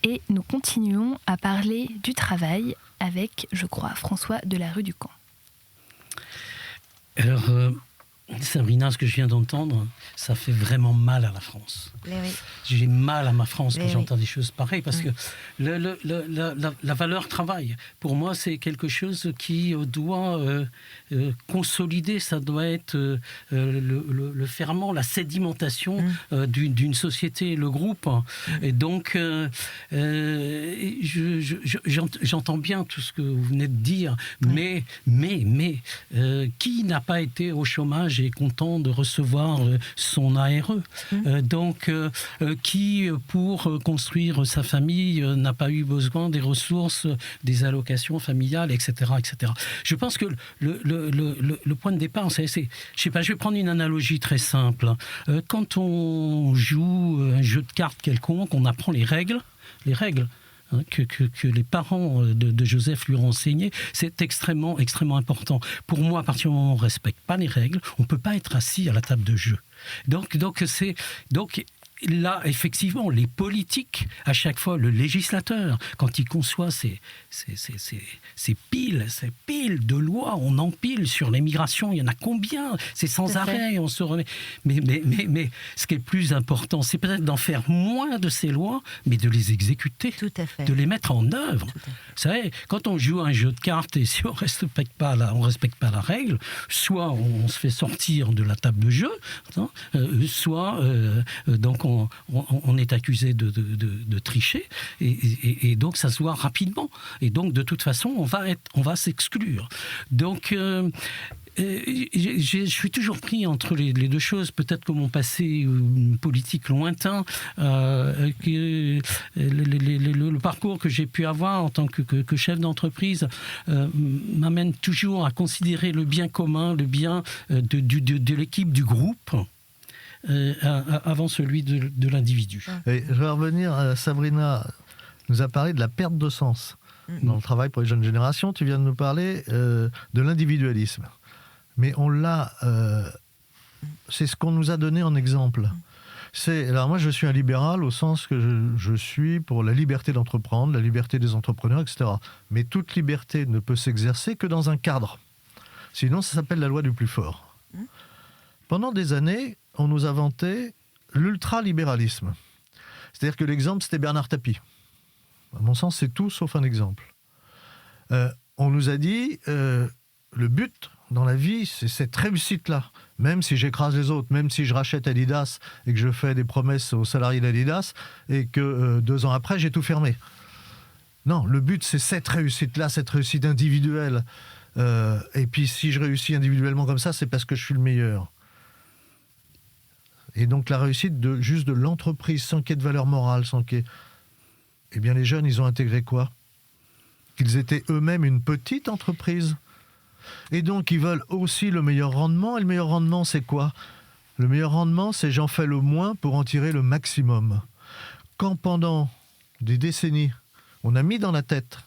et nous continuons à parler du travail avec, je crois, François Delarue du Camp. Alors, Sabrina, ce que je viens d'entendre, ça fait vraiment mal à la France. Mais oui. J'ai mal à ma France quand Mais j'entends des choses pareilles, parce que la valeur travail, pour moi, c'est quelque chose qui doit consolider, ça doit être le ferment, la sédimentation d'une société, le groupe. Et donc, j'entends bien tout ce que vous venez de dire, mais qui n'a pas été au chômage et est content de recevoir son ARE. Donc, qui, pour construire sa famille, n'a pas eu besoin des ressources, des allocations familiales, etc., etc. Je pense que le point de départ, je sais pas, je vais prendre une analogie très simple. Quand on joue un jeu de cartes quelconque, on apprend les règles, que les parents de Joseph lui ont enseigné, c'est extrêmement, extrêmement important. Pour moi, à partir du moment où on ne respecte pas les règles, on ne peut pas être assis à la table de jeu. Donc là, effectivement, les politiques, à chaque fois, le législateur, quand il conçoit ces piles de lois, on empile sur l'immigration, il y en a combien? C'est sans arrêt, on se remet. Mais ce qui est plus important, c'est peut-être d'en faire moins de ces lois, mais de les exécuter, Tout à fait. de les mettre en œuvre. Vous savez, quand on joue à un jeu de cartes et si on ne respecte pas la règle, soit on se fait sortir de la table de jeu, soit donc on est accusé de tricher et donc ça se voit rapidement et donc de toute façon on va s'exclure. Donc je suis toujours pris entre les deux choses, peut-être que mon passé politique lointain, le parcours que j'ai pu avoir en tant que chef d'entreprise m'amène toujours à considérer le bien commun, le bien de l'équipe, du groupe, avant celui de l'individu. Et je vais revenir, Sabrina nous a parlé de la perte de sens dans le travail pour les jeunes générations. Tu viens de nous parler de l'individualisme. Mais on l'a, c'est ce qu'on nous a donné en exemple. Alors moi, je suis un libéral au sens que je suis pour la liberté d'entreprendre, la liberté des entrepreneurs, etc. Mais toute liberté ne peut s'exercer que dans un cadre. Sinon, ça s'appelle la loi du plus fort. Pendant des années, on nous a vanté l'ultralibéralisme. C'est-à-dire que l'exemple, c'était Bernard Tapie. À mon sens, c'est tout sauf un exemple. On nous a dit, le but dans la vie, c'est cette réussite-là. Même si j'écrase les autres, même si je rachète Adidas et que je fais des promesses aux salariés d'Adidas et que 2 ans après, j'ai tout fermé. Non, le but, c'est cette réussite-là, cette réussite individuelle. Et puis, si je réussis individuellement comme ça, c'est parce que je suis le meilleur. Et donc, la réussite juste de l'entreprise, sans qu'il y ait de valeur morale, sans qu'il y ait... Eh bien, les jeunes, ils ont intégré quoi? Qu'ils étaient eux-mêmes une petite entreprise. Et donc, ils veulent aussi le meilleur rendement. Et le meilleur rendement, c'est quoi? Le meilleur rendement, c'est j'en fais le moins pour en tirer le maximum. Quand pendant des décennies, on a mis dans la tête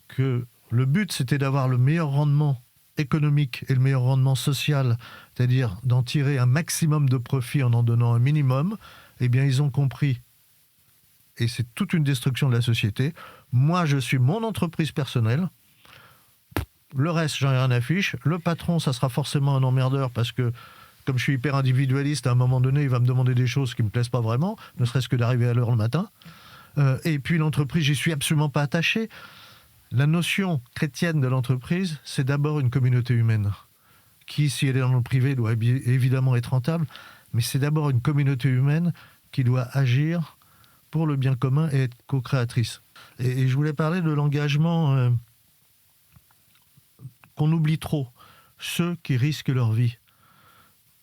que le but, c'était d'avoir le meilleur rendement économique et le meilleur rendement social, c'est-à-dire d'en tirer un maximum de profit en donnant un minimum, eh bien, ils ont compris, et c'est toute une destruction de la société, moi, je suis mon entreprise personnelle, le reste, j'en ai rien à fiche. Le patron, ça sera forcément un emmerdeur parce que, comme je suis hyper individualiste, à un moment donné, il va me demander des choses qui ne me plaisent pas vraiment, ne serait-ce que d'arriver à l'heure le matin. Et puis l'entreprise, j'y suis absolument pas attaché. La notion chrétienne de l'entreprise, c'est d'abord une communauté humaine qui, si elle est dans le privé, doit évidemment être rentable, mais c'est d'abord une communauté humaine qui doit agir pour le bien commun et être co-créatrice. Et je voulais parler de l'engagement... qu'on oublie trop, ceux qui risquent leur vie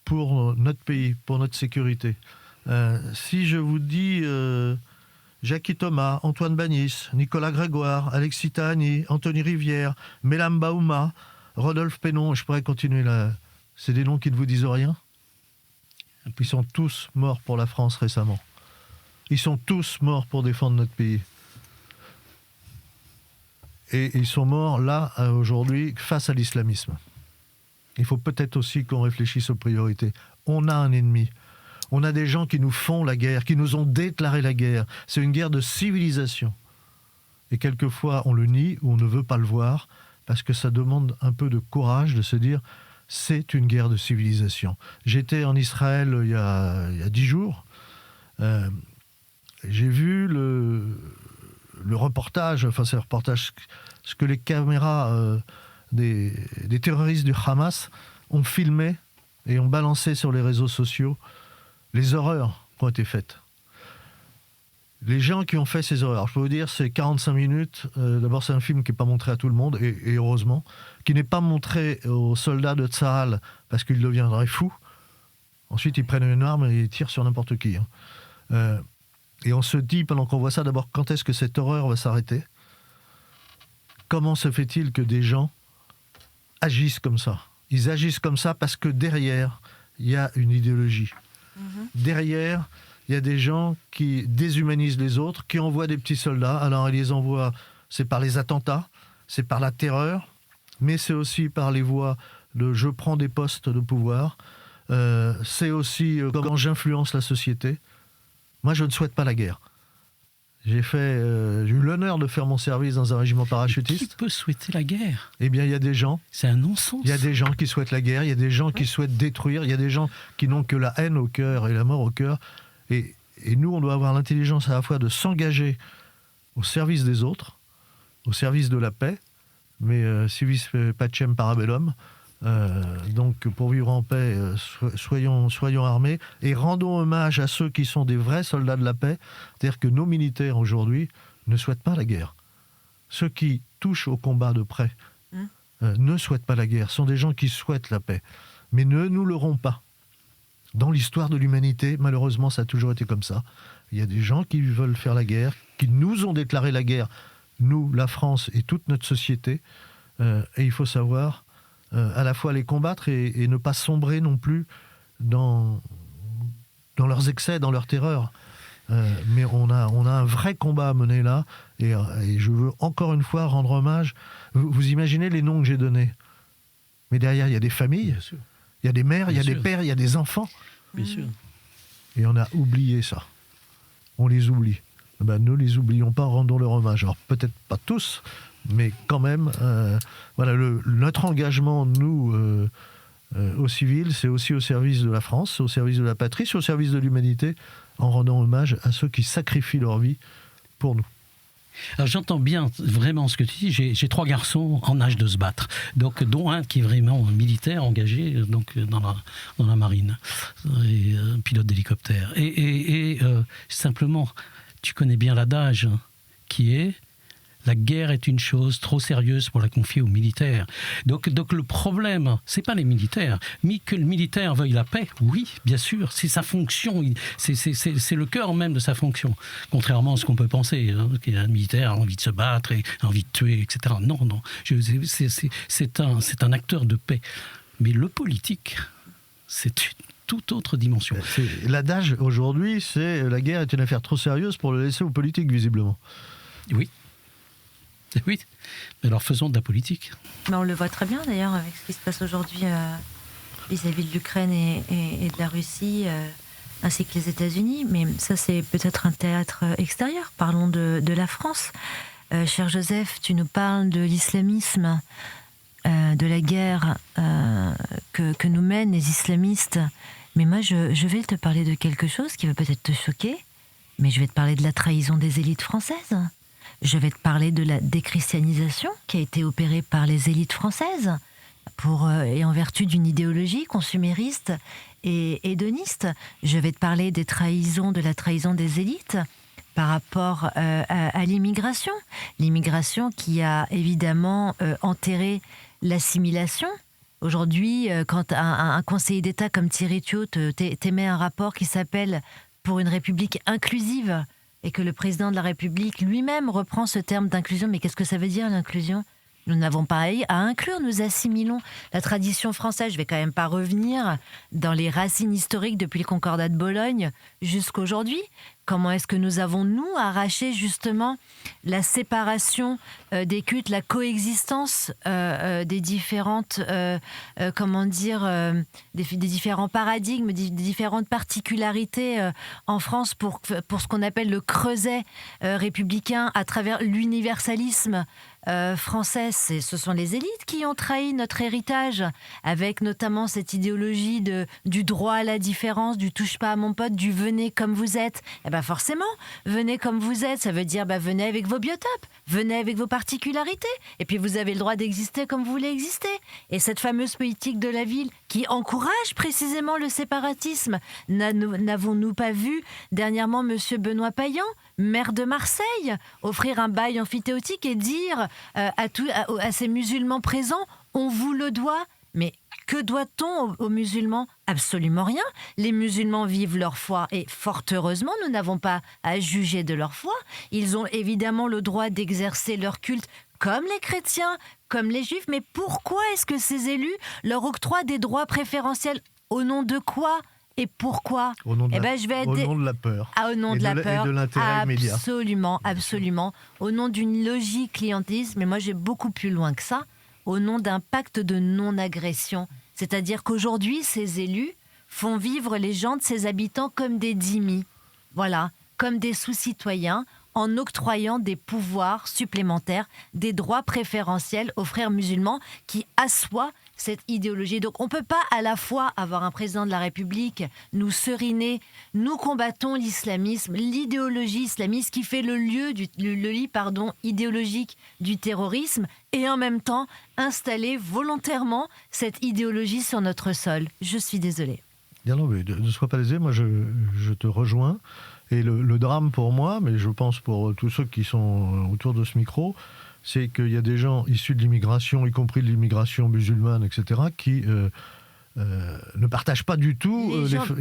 pour notre pays, pour notre sécurité. Si je vous dis Jackie Thomas, Antoine Bagnis, Nicolas Grégoire, Alexis Tahani, Anthony Rivière, Mélam Baouma, Rodolphe Pénon, je pourrais continuer là, c'est des noms qui ne vous disent rien. Ils sont tous morts pour la France récemment. Ils sont tous morts pour défendre notre pays. Et ils sont morts là, aujourd'hui, face à l'islamisme. Il faut peut-être aussi qu'on réfléchisse aux priorités. On a un ennemi. On a des gens qui nous font la guerre, qui nous ont déclaré la guerre. C'est une guerre de civilisation. Et quelquefois, on le nie ou on ne veut pas le voir parce que ça demande un peu de courage de se dire c'est une guerre de civilisation. J'étais en Israël il y a 10 jours. J'ai vu le reportage, enfin c'est un reportage, ce que les caméras des terroristes du Hamas ont filmé et ont balancé sur les réseaux sociaux les horreurs qui ont été faites. Les gens qui ont fait ces horreurs, je peux vous dire, c'est 45 minutes. D'abord, c'est un film qui n'est pas montré à tout le monde, et heureusement, qui n'est pas montré aux soldats de Tsahal parce qu'ils deviendraient fous. Ensuite, ils prennent une arme et ils tirent sur n'importe qui. Et on se dit, pendant qu'on voit ça, d'abord, quand est-ce que cette horreur va s'arrêter ? Comment se fait-il que des gens agissent comme ça ? Ils agissent comme ça parce que derrière, il y a une idéologie. Derrière, il y a des gens qui déshumanisent les autres, qui envoient des petits soldats. Alors, ils les envoient, c'est par les attentats, c'est par la terreur, mais c'est aussi par les voies de « je prends des postes de pouvoir ». C'est aussi comment j'influence la société. Moi, je ne souhaite pas la guerre. J'ai eu l'honneur de faire mon service dans un régiment parachutiste. Qui peut souhaiter la guerre ? Eh bien, il y a des gens. C'est un non-sens. Il y a des gens qui souhaitent la guerre, il y a des gens qui souhaitent détruire, il y a des gens qui n'ont que la haine au cœur et la mort au cœur. Et nous, on doit avoir l'intelligence à la fois de s'engager au service des autres, au service de la paix, mais civis pacem parabellum. Donc, pour vivre en paix, soyons armés et rendons hommage à ceux qui sont des vrais soldats de la paix. C'est-à-dire que nos militaires aujourd'hui ne souhaitent pas la guerre. Ceux qui touchent au combat de près ne souhaitent pas la guerre. Ce sont des gens qui souhaitent la paix, mais ne nous leurrons pas. Dans l'histoire de l'humanité, malheureusement, ça a toujours été comme ça. Il y a des gens qui veulent faire la guerre, qui nous ont déclaré la guerre, nous, la France et toute notre société. Et il faut savoir à la fois les combattre et ne pas sombrer non plus dans leurs excès, dans leur terreur. Mais on a un vrai combat à mener là, et je veux encore une fois rendre hommage. Vous imaginez les noms que j'ai donnés, mais derrière il y a des familles, il y a des mères, il y a des pères, il y a des enfants. Bien sûr. Et on a oublié ça. On les oublie. Ne les oublions pas, rendons leur hommage. Alors peut-être pas tous, mais quand même, voilà, notre engagement, nous, aux civils, c'est aussi au service de la France, au service de la patrie, c'est au service de l'humanité, en rendant hommage à ceux qui sacrifient leur vie pour nous. Alors j'entends bien vraiment ce que tu dis. J'ai 3 garçons en âge de se battre, donc dont un qui est vraiment militaire, engagé donc dans la marine, et pilote d'hélicoptère. Et simplement, tu connais bien l'adage qui est: la guerre est une chose trop sérieuse pour la confier aux militaires. Donc le problème, c'est pas les militaires. Mais que le militaire veuille la paix, oui, bien sûr, c'est sa fonction, c'est le cœur même de sa fonction. Contrairement à ce qu'on peut penser, qu'un militaire a envie de se battre et a envie de tuer, etc. Non, c'est un acteur de paix. Mais le politique, c'est une toute autre dimension. L'adage aujourd'hui, c'est la guerre est une affaire trop sérieuse pour le laisser aux politiques, visiblement. Oui. Oui, mais alors faisons de la politique. Mais on le voit très bien d'ailleurs avec ce qui se passe aujourd'hui vis-à-vis de l'Ukraine et de la Russie, ainsi que les États-Unis. Mais ça, c'est peut-être un théâtre extérieur. Parlons de la France. Cher Joseph, tu nous parles de l'islamisme, de la guerre que nous mènent les islamistes. Mais moi, je vais te parler de quelque chose qui va peut-être te choquer, mais je vais te parler de la trahison des élites françaises. Je vais te parler de la déchristianisation qui a été opérée par les élites françaises et en vertu d'une idéologie consumériste et hédoniste. Je vais te parler de la trahison des élites par rapport à l'immigration. L'immigration qui a évidemment enterré l'assimilation. Aujourd'hui, quand un conseiller d'État comme Thierry Thiot t'émet un rapport qui s'appelle « Pour une République inclusive », et que le président de la République lui-même reprend ce terme d'inclusion. Mais qu'est-ce que ça veut dire, l'inclusion ? Nous n'avons pas à inclure, nous assimilons. La tradition française, je ne vais quand même pas revenir dans les racines historiques depuis le Concordat de Bologne jusqu'aujourd'hui, Comment est-ce que nous avons, nous, arraché justement la séparation des cultes, la coexistence des différentes, des différents paradigmes, des différentes particularités en France pour ce qu'on appelle le creuset républicain à travers l'universalisme français. Ce sont les élites qui ont trahi notre héritage, avec notamment cette idéologie du droit à la différence, du touche pas à mon pote, du venez comme vous êtes. Eh bien forcément, venez comme vous êtes, ça veut dire venez avec vos biotopes, venez avec vos particularités, et puis vous avez le droit d'exister comme vous voulez exister. Et cette fameuse politique de la ville qui encourage précisément le séparatisme, n'avons-nous pas vu dernièrement Monsieur Benoît Payan, maire de Marseille, offrir un bail amphithéotique et dire à ces musulmans présents, on vous le doit. Mais que doit-on aux musulmans ? Absolument rien. Les musulmans vivent leur foi et fort heureusement, nous n'avons pas à juger de leur foi. Ils ont évidemment le droit d'exercer leur culte comme les chrétiens, comme les juifs. Mais pourquoi est-ce que ces élus leur octroient des droits préférentiels ? Au nom de quoi ? Et pourquoi ? Au nom de la peur. Au nom de la peur. Et de l'intérêt immédiat. Absolument, absolument. Au nom d'une logique clientéliste, mais moi j'ai beaucoup plus loin que ça, au nom d'un pacte de non-agression. C'est-à-dire qu'aujourd'hui, ces élus font vivre les gens de ces habitants comme des dhimmis. Voilà, comme des sous-citoyens, en octroyant des pouvoirs supplémentaires, des droits préférentiels aux frères musulmans qui assoient cette idéologie. Donc on ne peut pas à la fois avoir un président de la République, nous seriner, nous combattons l'islamisme, l'idéologie islamiste qui fait le lit idéologique du terrorisme, et en même temps installer volontairement cette idéologie sur notre sol. Je suis désolée. Non, mais ne sois pas désolé, moi je te rejoins. Et le drame pour moi, mais je pense pour tous ceux qui sont autour de ce micro, c'est qu'il y a des gens issus de l'immigration, y compris de l'immigration musulmane, etc., qui ne partagent pas du tout,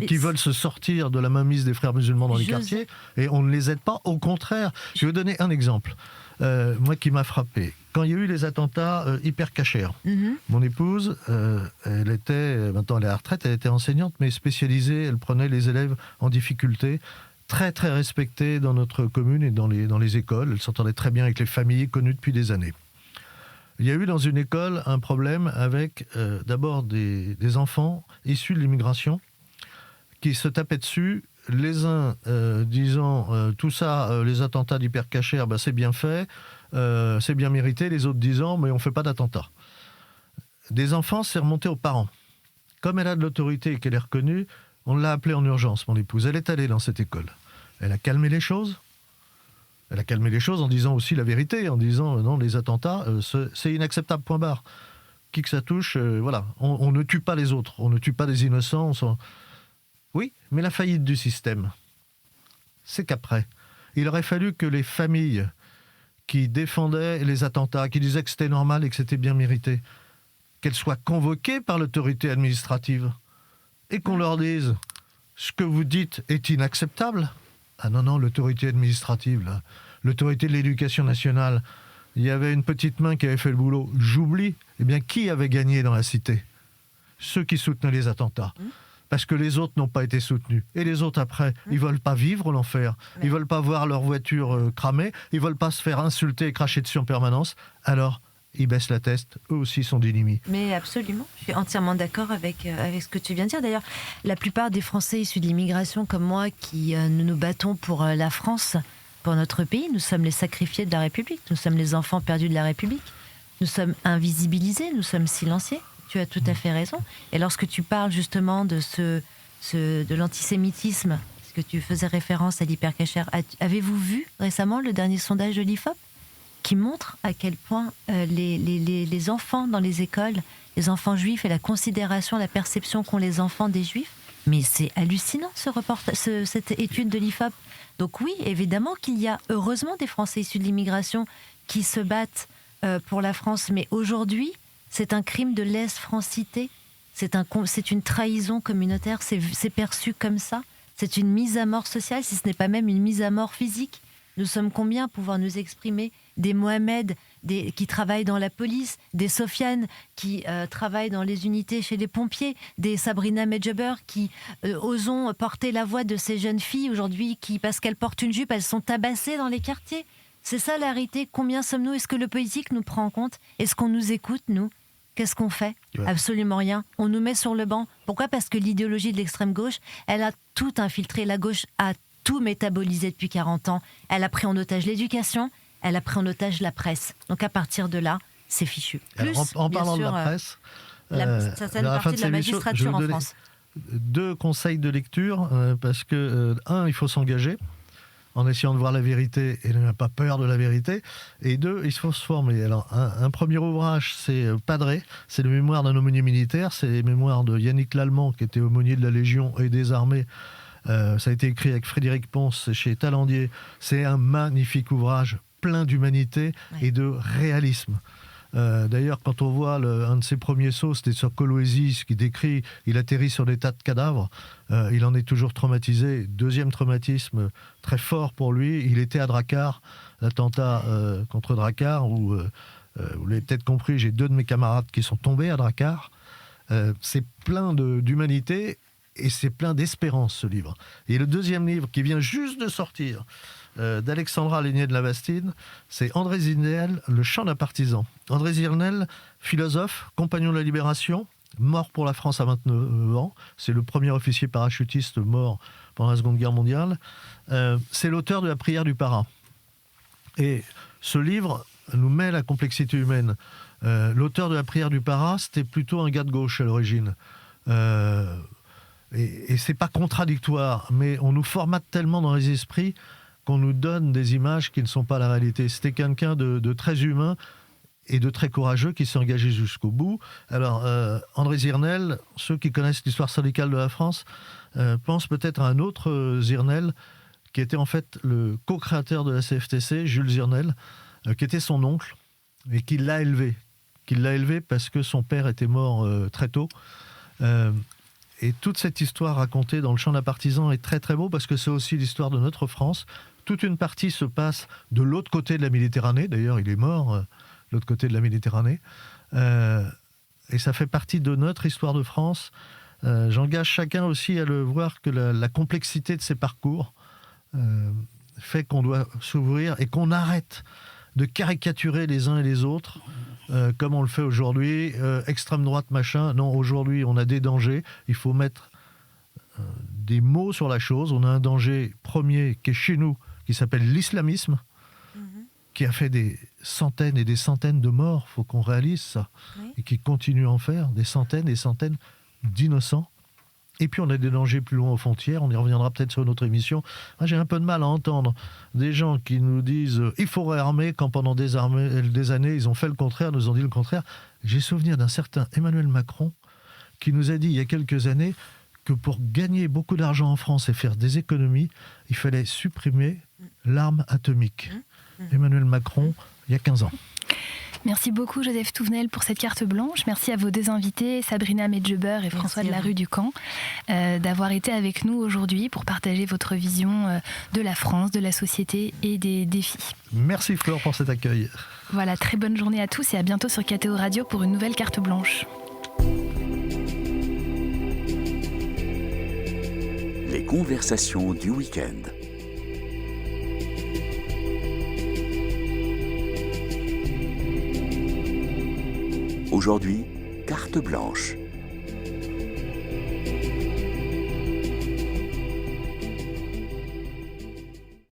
qui veulent se sortir de la mainmise des frères musulmans dans les quartiers, et on ne les aide pas, au contraire. Je vais vous donner un exemple, moi qui m'a frappé. Quand il y a eu les attentats Hyper Cacher, mon épouse, maintenant elle est à la retraite, elle était enseignante, mais spécialisée, elle prenait les élèves en difficulté, très très respectée dans notre commune et dans les écoles. Elle s'entendait très bien avec les familles connues depuis des années. Il y a eu dans une école un problème avec d'abord des enfants issus de l'immigration qui se tapaient dessus, les uns disant tout ça, les attentats d'Hyper Cacher, c'est bien fait, c'est bien mérité, les autres disant mais on ne fait pas d'attentats. Des enfants, c'est remonté aux parents. Comme elle a de l'autorité et qu'elle est reconnue, on l'a appelée en urgence, mon épouse. Elle est allée dans cette école. Elle a calmé les choses. Elle a calmé les choses en disant aussi la vérité, en disant non, les attentats, c'est inacceptable, point barre. Qui que ça touche, voilà. On ne tue pas les autres, on ne tue pas des innocents. Oui, mais la faillite du système, c'est qu'après, il aurait fallu que les familles qui défendaient les attentats, qui disaient que c'était normal et que c'était bien mérité, qu'elles soient convoquées par l'autorité administrative et qu'on leur dise ce que vous dites est inacceptable. Ah non, l'autorité administrative, là, l'autorité de l'éducation nationale, il y avait une petite main qui avait fait le boulot. J'oublie. Eh bien, qui avait gagné dans la cité ? Ceux qui soutenaient les attentats. Parce que les autres n'ont pas été soutenus. Et les autres, après, ils ne veulent pas vivre l'enfer. Ils ne veulent pas voir leur voiture cramée. Ils ne veulent pas se faire insulter et cracher dessus en permanence. Alors, ils baissent la tête, eux aussi sont des ennemis. Mais absolument, je suis entièrement d'accord avec ce que tu viens de dire. D'ailleurs, la plupart des Français issus de l'immigration comme moi qui nous battons pour la France, pour notre pays, nous sommes les sacrifiés de la République, nous sommes les enfants perdus de la République, nous sommes invisibilisés, nous sommes silenciés. Tu as tout à fait raison. Et lorsque tu parles justement de l'antisémitisme, parce que tu faisais référence à l'Hyper Cacher, avez-vous vu récemment le dernier sondage de l'IFOP qui montre à quel point les enfants dans les écoles, les enfants juifs et la considération, la perception qu'ont les enfants des juifs, mais c'est hallucinant cette étude de l'IFOP. Donc oui, évidemment qu'il y a heureusement des Français issus de l'immigration qui se battent pour la France, mais aujourd'hui, c'est un crime de lèse-francité, c'est une trahison communautaire, c'est perçu comme ça, c'est une mise à mort sociale, si ce n'est pas même une mise à mort physique. Nous sommes combien à pouvoir nous exprimer ? Des Mohamed, qui travaillent dans la police, des Sofiane qui travaillent dans les unités chez les pompiers, des Sabrina Medjeber qui osent porter la voix de ces jeunes filles aujourd'hui qui, parce qu'elles portent une jupe, elles sont tabassées dans les quartiers. C'est ça la réalité. Combien sommes-nous? Est-ce que le politique nous prend en compte? Est-ce qu'on nous écoute, nous? Qu'est-ce qu'on fait? Absolument rien. On nous met sur le banc. Pourquoi? Parce que l'idéologie de l'extrême gauche, elle a tout infiltré. La gauche a tout métabolisé depuis 40 ans. Elle a pris en otage l'éducation, elle a pris en otage la presse. Donc à partir de là, c'est fichu. Plus, en parlant de la presse, ça c'est une partie de la magistrature en France. 2 conseils de lecture, parce que, 1, il faut s'engager en essayant de voir la vérité et n'a pas peur de la vérité. Et 2, il faut se former. Alors, un premier ouvrage, c'est Padré, c'est le mémoire d'un aumônier militaire, c'est les mémoires de Yannick Lallemand, qui était aumônier de la Légion et des armées. Ça a été écrit avec Frédéric Ponce chez Talandier. C'est un magnifique ouvrage, plein d'humanité et de réalisme. D'ailleurs, quand on voit un de ses premiers sauts, c'était sur Coloésie, qui décrit, il atterrit sur des tas de cadavres, il en est toujours traumatisé. Deuxième traumatisme très fort pour lui, il était à Drakkar, l'attentat contre Drakkar, où, vous l'avez peut-être compris, j'ai 2 de mes camarades qui sont tombés à Drakkar. C'est plein d'humanité et c'est plein d'espérance, ce livre. Et le deuxième livre, qui vient juste de sortir, d'Alexandra Lénier de la Bastide, c'est André Zirnel, Le chant d'un partisan. André Zirnel, philosophe, compagnon de la Libération, mort pour la France à 29 ans. C'est le premier officier parachutiste mort pendant la Seconde Guerre mondiale. C'est l'auteur de La prière du Para. Et ce livre nous met la complexité humaine. L'auteur de La prière du Para, c'était plutôt un gars de gauche à l'origine. Et c'est pas contradictoire, mais on nous formate tellement dans les esprits qu'on nous donne des images qui ne sont pas la réalité. C'était quelqu'un de très humain et de très courageux qui s'est engagé jusqu'au bout. Alors, André Zirnel, ceux qui connaissent l'histoire syndicale de la France, pensent peut-être à un autre Zirnel, qui était en fait le co-créateur de la CFTC, Jules Zirnel, qui était son oncle, et qui l'a élevé. Qui l'a élevé parce que son père était mort très tôt. Et toute cette histoire racontée dans Le chant d'un partisan est très très beau, parce que c'est aussi l'histoire de notre France. Toute une partie se passe de l'autre côté de la Méditerranée. D'ailleurs, il est mort de l'autre côté de la Méditerranée. Et ça fait partie de notre histoire de France. J'engage chacun aussi à le voir, que la complexité de ces parcours fait qu'on doit s'ouvrir et qu'on arrête de caricaturer les uns et les autres, comme on le fait aujourd'hui, extrême droite, machin. Non, aujourd'hui, on a des dangers. Il faut mettre des mots sur la chose. On a un danger premier qui est chez nous, qui s'appelle l'islamisme, qui a fait des centaines et des centaines de morts. Il faut qu'on réalise ça. Oui. Et qui continue à en faire des centaines et des centaines d'innocents. Et puis on a des dangers plus loin aux frontières, on y reviendra peut-être sur une autre émission. Moi, j'ai un peu de mal à entendre des gens qui nous disent il faut réarmer, quand pendant des années ils ont fait le contraire, nous ont dit le contraire. J'ai souvenir d'un certain Emmanuel Macron qui nous a dit il y a quelques années que pour gagner beaucoup d'argent en France et faire des économies, il fallait supprimer l'arme atomique. Emmanuel Macron, il y a 15 ans. Merci beaucoup Joseph Touvenel pour cette carte blanche. Merci à vos 2 invités, Sabrina Medjeber et François de la Rue du Camp, d'avoir été avec nous aujourd'hui pour partager votre vision de la France, de la société et des défis. Merci Flore pour cet accueil. Voilà, très bonne journée à tous et à bientôt sur KTO Radio pour une nouvelle carte blanche. Les conversations du week-end. Aujourd'hui, carte blanche.